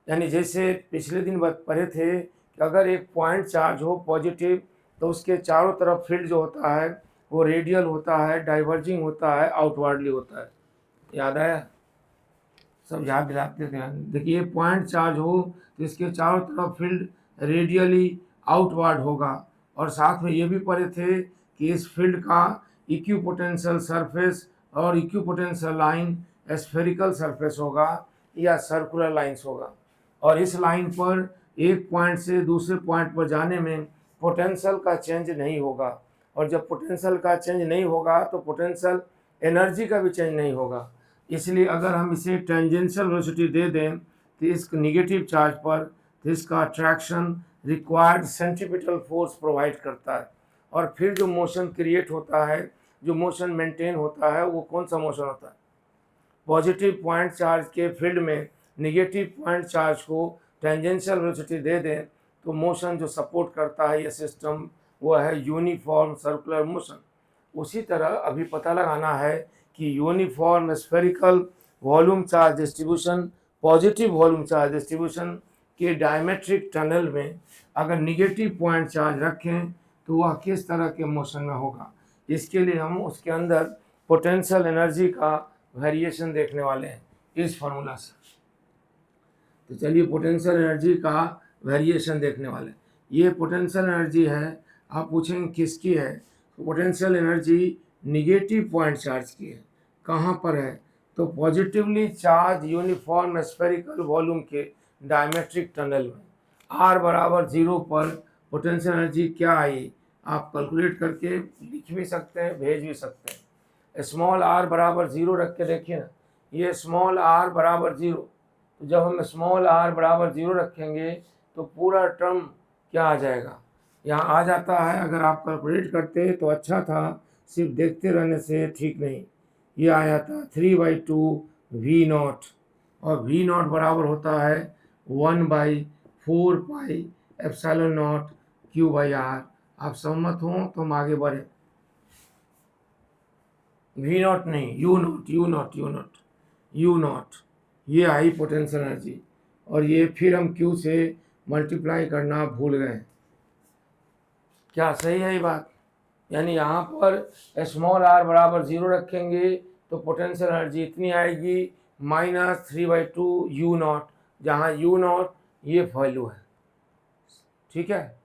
यानी जैसे पिछले दिन पढ़े थे कि अगर एक पॉइंट चार्ज हो पॉजिटिव तो उसके चारों तरफ फील्ड जो होता है वो रेडियल होता है, डाइवर्जिंग होता है, आउटवर्डली होता है। याद आया? सब याद दिलाते थे। देखिए पॉइंट चार्ज हो तो इसके चारों तरफ फील्ड रेडियली आउटवर्ड होगा, और साथ में ये भी पढ़े थे कि इस फील्ड का इक्विपोटेंशियल सरफेस और इक्विपोटेंशियल लाइन स्फेरिकल सरफेस होगा या सर्कुलर लाइंस होगा, और इस लाइन पर एक पॉइंट से दूसरे पॉइंट पर जाने में पोटेंशियल का चेंज नहीं होगा, और जब पोटेंशियल का चेंज नहीं होगा तो पोटेंशियल एनर्जी का भी चेंज नहीं होगा। इसलिए अगर हम इसे टेंजेंशियल वेलोसिटी दे दें तो इस निगेटिव चार्ज पर, तो इसका attraction required centripetal force provide करता है, और फिर जो मोशन क्रिएट होता है, जो मोशन मेंटेन होता है, वो कौन सा मोशन होता है? पॉजिटिव पॉइंट चार्ज के फील्ड में निगेटिव पॉइंट चार्ज को टेंजेंशियल वेलोसिटी दे दें तो मोशन जो सपोर्ट करता है ये सिस्टम, वो है यूनिफॉर्म सर्कुलर मोशन। उसी तरह अभी पता लगाना है कि uniform spherical volume charge distribution, positive volume charge distribution के डायमेट्रिक टनल में अगर निगेटिव पॉइंट चार्ज रखें तो वह किस तरह के मोशन में होगा। इसके लिए हम उसके अंदर पोटेंशियल एनर्जी का वेरिएशन देखने वाले हैं इस फार्मूला से। तो चलिए पोटेंशियल एनर्जी का वेरिएशन देखने वाले हैं। ये पोटेंशियल एनर्जी है, आप पूछेंगे किसकी है, तो potential energy negative point charge की है। कहाँ पर है? तो positively charge uniform spherical volume के डायमेट्रिक टनल में r बराबर 0 पर पोटेंशियल एनर्जी क्या आई, आप कैलकुलेट करके लिख भी सकते हैं, भेज भी सकते हैं। स्मॉल r बराबर 0 रख के देखिए ना, ये स्मॉल r बराबर 0, तो जब हम स्मॉल r बराबर 0 रखेंगे तो पूरा टर्म क्या आ जाएगा, यहाँ आ जाता है। अगर आप कैलकुलेट करते तो अच्छा था, सिर्फ देखते रहने से ठीक नहीं। ये आया था 3/2 v0, और v0 बराबर होता है 1/4 पाई एप्सिलॉन नॉट q/r। आप सहमत हों तो हम आगे बढ़ें। v0 नहीं, u0, ये आई पोटेंशियल एनर्जी, और ये फिर हम q से मल्टीप्लाई करना भूल गए। क्या सही है ये बात? यानी यहाँ पर स्मॉल r बराबर 0 रखेंगे तो पोटेंशियल एनर्जी इतनी आएगी -3/2 u0, जहाँ u0 ये वैल्यू है, ठीक है।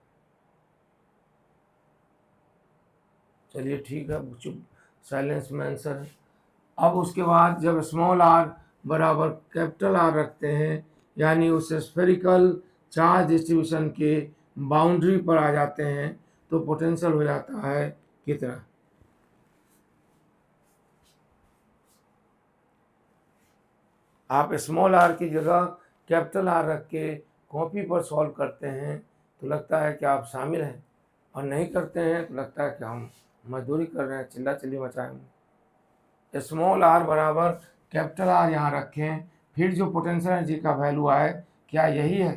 चलिए ठीक है, चुप साइलेंस में आंसर है। अब उसके बाद जब स्मॉल r बराबर कैपिटल R रखते हैं, यानी उस स्फेरिकल चार्ज डिस्ट्रीब्यूशन के बाउंड्री पर आ जाते हैं, तो पोटेंशियल हो जाता है कितना? आप स्मॉल r की जगह कैपिटल R रख के कॉपी पर सॉल्व करते हैं तो लगता है कि आप शामिल हैं, और नहीं करते हैं तो लगता है कि हम मजदूरी कर रहे हैं, चिल्ला चिल्ली मचाएंगे। स्मॉल r बराबर कैपिटल R यहाँ रखें, फिर जो पोटेंशियल एनर्जी का वैल्यू आए, क्या यही है?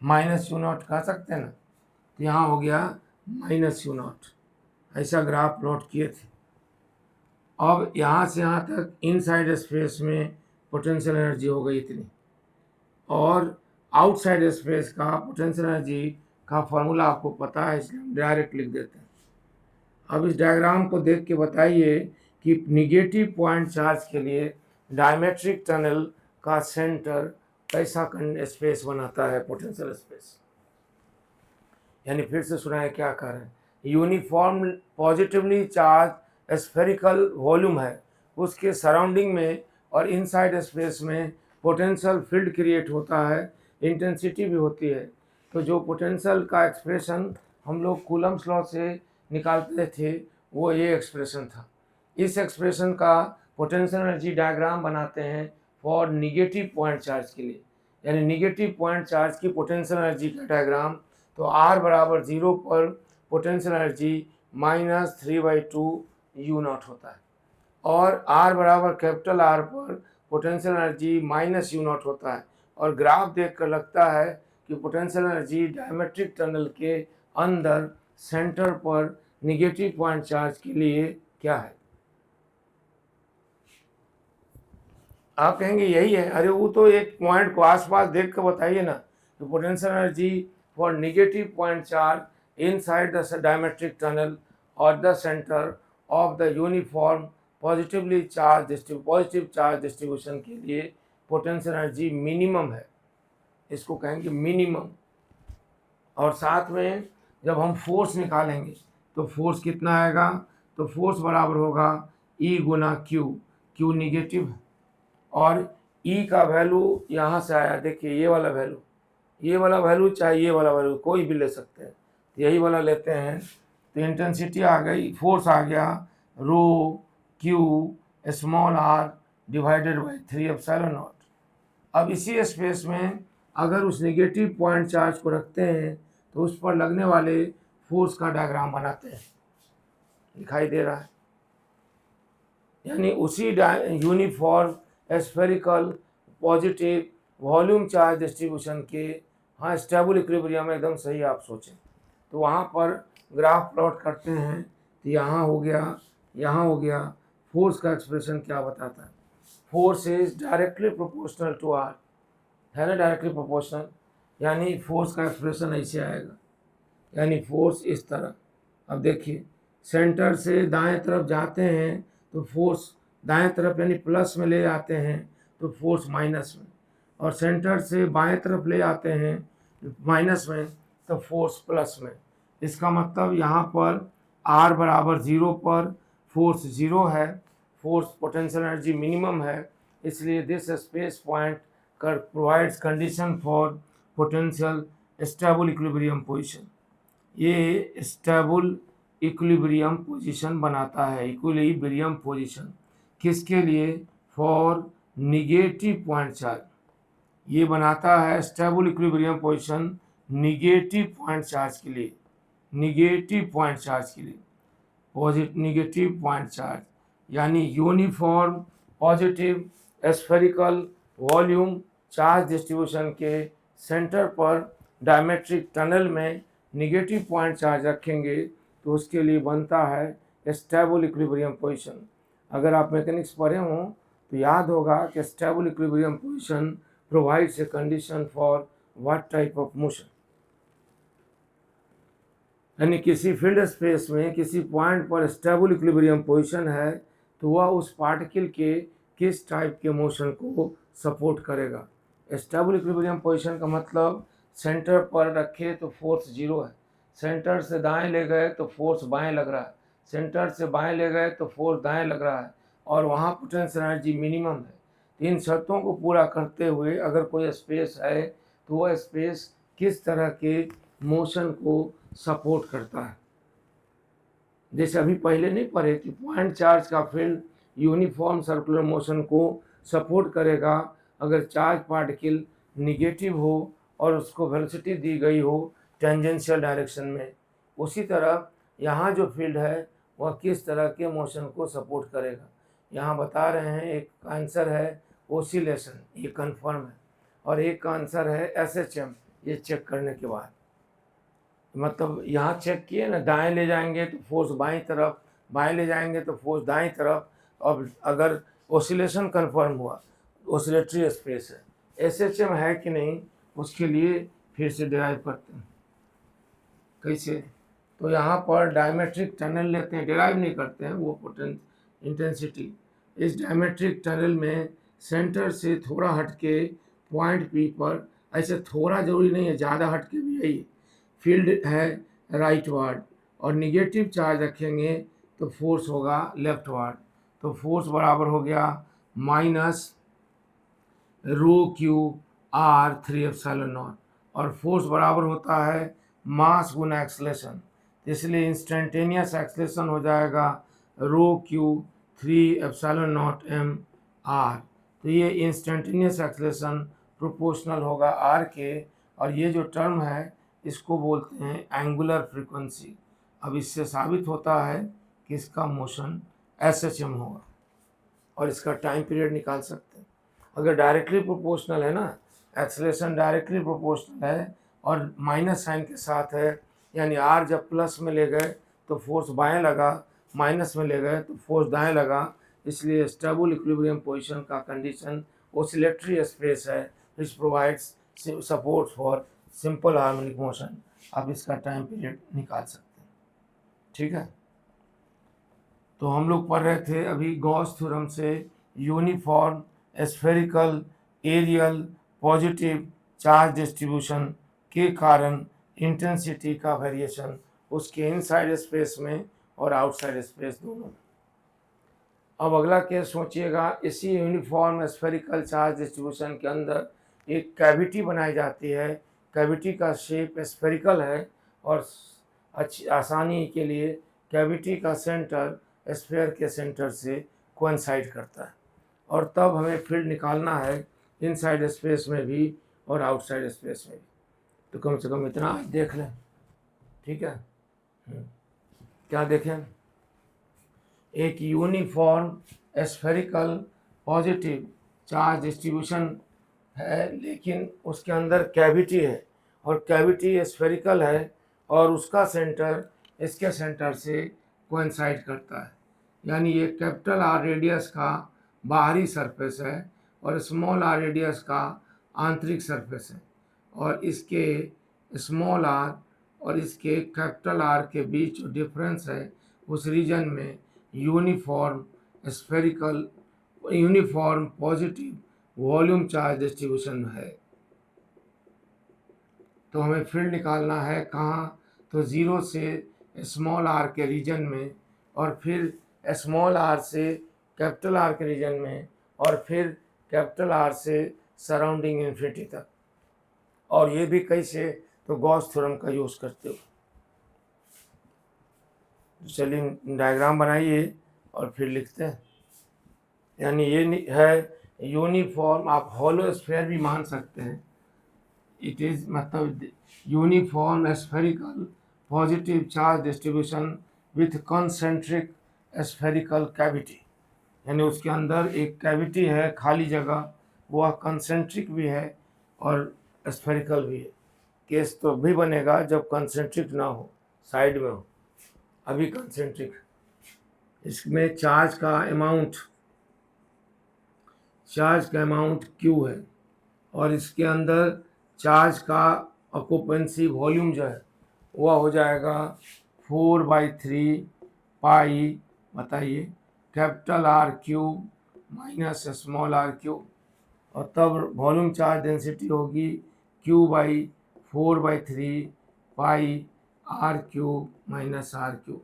-u0 कह सकते हैं ना, तो यहाँ हो गया -u0। ऐसा ग्राफ प्लॉट किए थे। अब यहाँ से यहाँ तक इनसाइड स्पेस में पोटेंशियल एनर्जी हो गई इतनी, और आउटसाइड स्पेस का पोटेंशियल एनर्जी का फॉर्मूला आपको पता है, इसलिए हम डायरेक्ट लिख देते हैं। अब इस डायग्राम को देख के बताइए कि निगेटिव पॉइंट चार्ज के लिए डायमेट्रिक टनल का सेंटर कैसा स्पेस बनाता है, पोटेंशियल स्पेस। यानी फिर से सुनाए क्या कह रहे हैं, uniform positively charge spherical volume है, उसके सराउंडिंग में और इनसाइड स्पेस में पोटेंशियल फील्ड क्रिएट होता है, इंटेंसिटी भी होती है। तो जो पोटेंशियल का एक्सप्रेशन हम लोग कूलम्स लॉ से निकालते थे वो ये एक्सप्रेशन था। इस एक्सप्रेशन का पोटेंशियल एनर्जी डायग्राम बनाते हैं फॉर निगेटिव पॉइंट चार्ज के लिए, यानी निगेटिव पॉइंट चार्ज की पोटेंशियल एनर्जी का डायग्राम। तो r बराबर 0 पर पोटेंशियल एनर्जी -3/2 u नॉट होता है, और r बराबर कैपिटल R पर पोटेंशियल एनर्जी -u नॉट होता है। और ग्राफ देखकर लगता है कि पोटेंशियल एनर्जी डायमेट्रिक टनल के अंदर सेंटर पर निगेटिव पॉइंट चार्ज के लिए क्या है। आप कहेंगे यही है, अरे वो तो एक पॉइंट को आसपास देख कर बताइए ना। तो potential energy for negative point charge inside the diametric tunnel और the centre of the uniform positive charge distribution के लिए पोटेंशियल एनर्जी मिनिमम है, इसको कहेंगे मिनिमम। और साथ में जब हम फोर्स निकालेंगे तो फोर्स कितना आएगा, तो फोर्स बराबर होगा E गुना Q निगेटिव है, और E का वैल्यू यहाँ से आया, देखिए ये वाला वैल्यू चाहे ये वाला वैल्यू कोई भी ले सकते हैं, तो यही वाला लेते हैं। तो इंटेंसिटी आ गई, फोर्स आ गया रो Q small r divided by 3 epsilon not. अब इसी स्पेस में अगर उस नेगेटिव पॉइंट चार्ज को रखते हैं तो उस पर लगने वाले फोर्स का डायग्राम बनाते हैं, दिखाई दे रहा है। यानी उसी uniform spherical positive volume charge distribution के, हाँ स्टेबल इक्विलिब्रियम एकदम सही आप सोचें, तो वहाँ पर ग्राफ प्लॉट करते हैं। तो यहाँ हो गया फोर्स का एक्सप्रेशन क्या बताता है, force is directly proportional to r, है ना, डायरेक्टली प्रोपोर्शनल। यानी फोर्स का एक्सप्रेशन ऐसे आएगा, यानी फोर्स इस तरह। अब देखिए सेंटर से दाएं तरफ जाते हैं तो फोर्स दाएं तरफ यानी प्लस में ले आते हैं तो फोर्स माइनस में, और सेंटर से बाएं तरफ ले आते हैं माइनस में तो फोर्स प्लस में। इसका मतलब यहाँ पर r बराबर 0 पर फोर्स 0 है, फोर्स पोटेंशियल एनर्जी मिनिमम है, इसलिए this space point provides condition for potential stable equilibrium position. ये स्टेबल इक्विलिब्रियम पोजीशन बनाता है, इक्विलिब्रियम पोजीशन किसके लिए, फॉर निगेटिव पॉइंट चार्ज। ये बनाता है stable equilibrium position negative point charge के लिए, निगेटिव पॉइंट चार्ज यानी uniform positive spherical volume charge distribution के सेंटर पर डायमेट्रिक टनल में निगेटिव पॉइंट चार्ज रखेंगे तो उसके लिए बनता है स्टेबल इक्विलिब्रियम पोजीशन। अगर आप मैकेनिक्स पढ़े हों तो याद होगा कि stable equilibrium position provides a condition for what type of motion, यानी किसी फील्ड स्पेस में किसी पॉइंट पर स्टेबल इक्विलिब्रियम पोजीशन है तो वह उस पार्टिकल के किस टाइप के मोशन को सपोर्ट करेगा। स्टेबल इक्विलिब्रियम पोजीशन का मतलब सेंटर पर रखे तो फोर्स 0 है, सेंटर से दाएं ले गए तो फोर्स बाएं लग रहा है, सेंटर से बाएं ले गए तो फोर्स दाएं लग रहा है, और वहाँ पोटेंशियल एनर्जी मिनिमम है। इन शर्तों को पूरा करते हुए अगर कोई स्पेस है तो वह स्पेस किस तरह के मोशन को सपोर्ट करता है। जैसे अभी पहले नहीं पढ़े कि पॉइंट चार्ज का फील्ड यूनिफॉर्म सर्कुलर मोशन को सपोर्ट करेगा अगर चार्ज पार्टिकल निगेटिव हो और उसको वेलोसिटी दी गई हो टेंजेंशियल डायरेक्शन में। उसी तरह यहाँ जो फील्ड है वह किस तरह के मोशन को सपोर्ट करेगा। यहाँ बता रहे हैं, एक आंसर है ओसिलेशन, ये कन्फर्म है, और एक का आंसर है SHM, ये चेक करने के बाद। मतलब यहाँ चेक किए ना, दाएं ले जाएंगे तो फोर्स बाईं तरफ, बाएं ले जाएंगे तो फोर्स दाईं तरफ। और अगर ओसिलेशन कन्फर्म हुआ, ओसिलेटरी स्पेस है, SHM है कि नहीं उसके लिए फिर से डिराइव करते हैं। कैसे, तो यहाँ पर डायमेट्रिक टनल लेते हैं, डिराइव नहीं करते हैं, वो इंटेंसिटी इस डायमेट्रिक टनल में सेंटर से थोड़ा हटके पॉइंट P पर, ऐसे थोड़ा जरूरी नहीं है, ज़्यादा हटके भी यही फील्ड है राइट वार्ड, और निगेटिव चार्ज रखेंगे तो फोर्स होगा लेफ्टवर्ड। तो फोर्स बराबर हो गया minus rho q r 3 epsilon naught, और फोर्स बराबर होता है मास गुना एक्सलेशन, इसलिए इंस्टेंटेनियस एक्सलेशन हो जाएगा rho q 3 epsilon naught m r। तो ये इंस्टेंटेनियस एक्सलेशन प्रोपोर्शनल होगा r के, और ये जो टर्म है इसको बोलते हैं एंगुलर फ्रीक्वेंसी। अब इससे साबित होता है कि इसका मोशन SHM होगा, और इसका टाइम पीरियड निकाल सकते हैं। अगर डायरेक्टली प्रोपोर्शनल है ना, एक्सलेशन डायरेक्टली प्रोपोर्शनल है और माइनस साइन के साथ है, यानी आर जब प्लस में ले गए तो फोर्स बाएं लगा, माइनस में ले गए तो फोर्स दाएं लगा, इसलिए स्टेबल इक्विलिब्रियम पोजीशन का कंडीशन ऑसिलेटरी स्पेस है which provides support for simple harmonic motion. आप इसका टाइम पीरियड निकाल सकते हैं। ठीक है, तो हम लोग पढ़ रहे थे अभी गॉस थ्योरम से uniform spherical aerial positive charge distribution के कारण इंटेंसिटी का वेरिएशन उसके इनसाइड स्पेस में और आउटसाइड स्पेस दोनों में। अब अगला केस सोचिएगा, इसी यूनिफॉर्म स्फेरिकल चार्ज डिस्ट्रीब्यूशन के अंदर एक कैविटी बनाई जाती है। कैविटी का शेप स्फेरिकल है और अच्छी आसानी के लिए कैविटी का सेंटर स्फेयर के सेंटर से कोइंसाइड करता है, और तब हमें फील्ड निकालना है इनसाइड स्पेस में भी और आउटसाइड स्पेस में भी। तो कम से कम इतना देख लें। ठीक है, क्या देखें? एक uniform spherical positive charge distribution है, लेकिन उसके अंदर कैविटी है और कैविटी स्फेरिकल है और उसका सेंटर इसके सेंटर से कोइंसाइड करता है, यानी ये कैपिटल आर रेडियस का बाहरी सरफेस है और स्मॉल आर रेडियस का आंतरिक सरफेस है, और इसके स्मॉल आर और इसके कैपिटल आर के बीच जो डिफरेंस है उस रीजन में uniform spherical uniform positive volume charge distribution है। तो हमें फील्ड निकालना है कहाँ? तो ज़ीरो से स्मॉल आर के रीजन में, और फिर स्मॉल आर से कैपिटल आर के रीजन में, और फिर कैपिटल आर से सराउंडिंग इन्फिनिटी तक। और ये भी कैसे? तो गॉस थ्योरम का यूज़ करते हुए। चलिए डायग्राम बनाइए और फिर लिखते हैं। यानी ये है यूनिफॉर्म, आप हॉलो स्फीयर भी मान सकते हैं। इट इज़ मतलब uniform spherical positive charge distribution with concentric spherical cavity, यानी उसके अंदर एक कैविटी है खाली जगह, वह कंसेंट्रिक भी है और स्फेरिकल भी है। केस तो भी बनेगा जब कंसेंट्रिक ना हो, साइड में हो, अभी कंसेंट्रिक। इसमें चार्ज का अमाउंट Q है, और इसके अंदर चार्ज का ऑक्यूपेंसी वॉल्यूम जो है वह हो जाएगा 4/3 पाई, बताइए, capital R cube minus small r cube, और तब वॉल्यूम चार्ज डेंसिटी होगी Q/4/3 pi r cube minus r cube.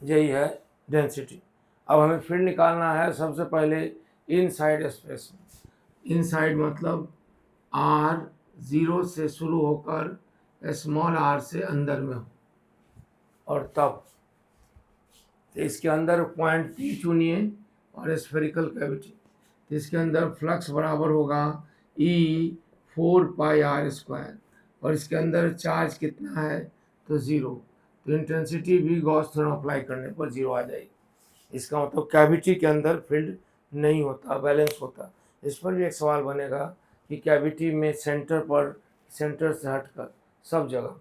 यही है डेंसिटी। अब हमें फील्ड निकालना है सबसे पहले इनसाइड स्पेस में। इनसाइड मतलब आर ज़ीरो से शुरू होकर स्मॉल आर से अंदर में हो, और तब तो इसके अंदर पॉइंट P चुनिए और स्फेरिकल कैविटी, तो इसके अंदर फ्लक्स बराबर होगा E4πr², और इसके अंदर चार्ज कितना है? तो ज़ीरो। तो इंटेंसिटी भी गॉस थ्योरम अप्लाई करने पर ज़ीरो आ जाएगी। इसका मतलब कैविटी के अंदर फील्ड नहीं होता, बैलेंस होता। इस पर भी एक सवाल बनेगा कि कैविटी में सेंटर से हटकर सब जगह।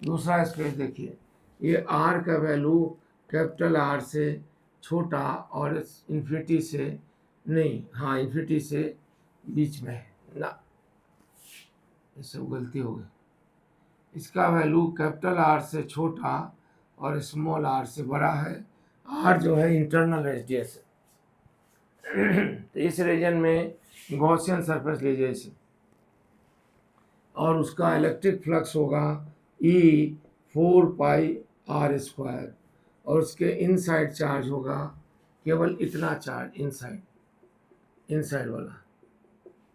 दूसरा स्पेस देखिए, ये आर का वैल्यू कैपिटल आर से छोटा और इन्फिनिटी से नहीं, हाँ इन्फिनिटी से बीच में है ना, इससे गलती हो गई। इसका वैल्यू कैपिटल आर से छोटा और स्मॉल आर से बड़ा है। आर जो है इंटरनल रेडियस है। तो इस रीजन में गॉसियन सरफेस लीजिए इसे, और उसका इलेक्ट्रिक फ्लक्स होगा 4πr², और उसके इनसाइड चार्ज होगा केवल इतना चार्ज, इनसाइड वाला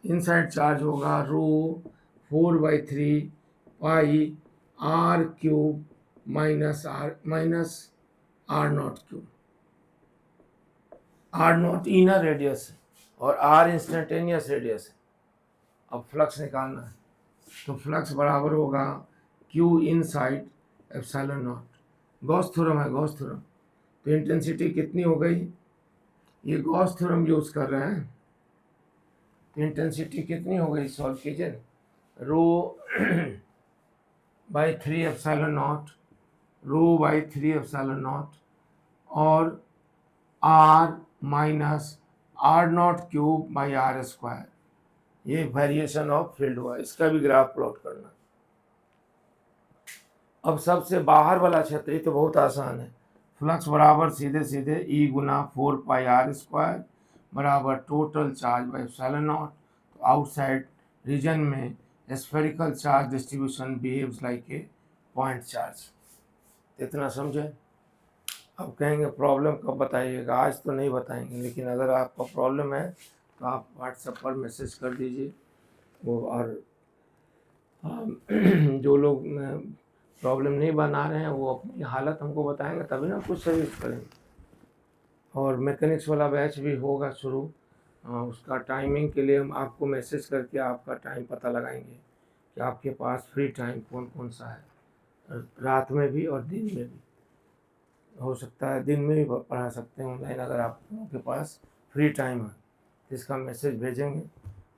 इनसाइड चार्ज होगा रो 4/3 पाई r³ -r0³। r0 inner radius है और r इंस्टेंटेनियस रेडियस है। अब फ्लक्स निकालना है, तो फ्लक्स बराबर होगा Q इनसाइड ε0। गॉस थ्योरम है, गॉस थ्योरम। तो इंटेंसिटी कितनी हो गई, ये गॉस थ्योरम यूज़ कर रहे हैं, तो इंटेंसिटी कितनी हो गई, सॉल्व कीजिए। ρ/3ε0, ρ/3ε0 और r-r0³ ये वेरिएशन ऑफ फील्ड हुआ, इसका भी ग्राफ प्लॉट करना। अब सबसे बाहर वाला क्षेत्र तो बहुत आसान है। फ्लक्स बराबर सीधे सीधे E गुना 4πr² बराबर टोटल चार्ज बाई ε0। तो आउटसाइड रीजन में spherical charge distribution behaves like a point charge. इतना समझे। अब कहेंगे प्रॉब्लम कब बताइएगा, आज तो नहीं बताएंगे, लेकिन अगर आपका प्रॉब्लम है तो आप व्हाट्सएप पर मैसेज कर दीजिए वो। और जो लोग प्रॉब्लम नहीं बना रहे हैं वो अपनी हालत हमको बताएंगे, तभी ना कुछ सर्विस करेंगे। और मैकेनिक्स वाला बैच भी होगा शुरू, उसका टाइमिंग के लिए हम आपको मैसेज करके आपका टाइम पता लगाएंगे कि आपके पास फ्री टाइम कौन कौन सा है, रात में भी और दिन में भी। हो सकता है दिन में भी पढ़ा सकते हैं ऑनलाइन, अगर आप लोगों के पास फ्री टाइम है तो इसका मैसेज भेजेंगे।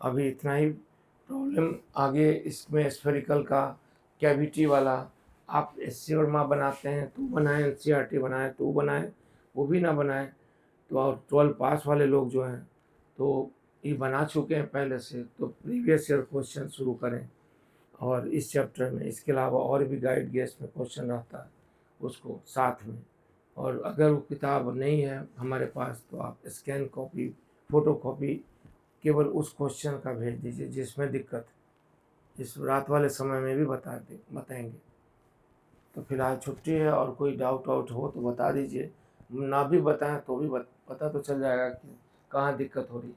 अभी इतना ही। प्रॉब्लम आगे इसमें स्फेरिकल का कैविटी वाला आप एससी वर्मा बनाते हैं तो बनाएं, एनसीईआरटी बनाए तो बनाएं, वो भी ना बनाएं तो। और 12 पास वाले लोग जो हैं तो ये बना चुके हैं पहले से, तो प्रीवियस ईयर क्वेश्चन शुरू करें और इस चैप्टर में। इसके अलावा और भी गाइड गेस में क्वेश्चन रहता है उसको साथ में। और अगर वो किताब नहीं है हमारे पास तो आप स्कैन कॉपी, फ़ोटो कॉपी केवल उस क्वेश्चन का भेज दीजिए जिसमें दिक्कत है। इस रात वाले समय में भी बताएंगे। तो फिलहाल छुट्टी है, और कोई डाउट वाउट हो तो बता दीजिए, ना भी बताएं तो भी पता तो चल जाएगा कि कहाँ दिक्कत हो रही है।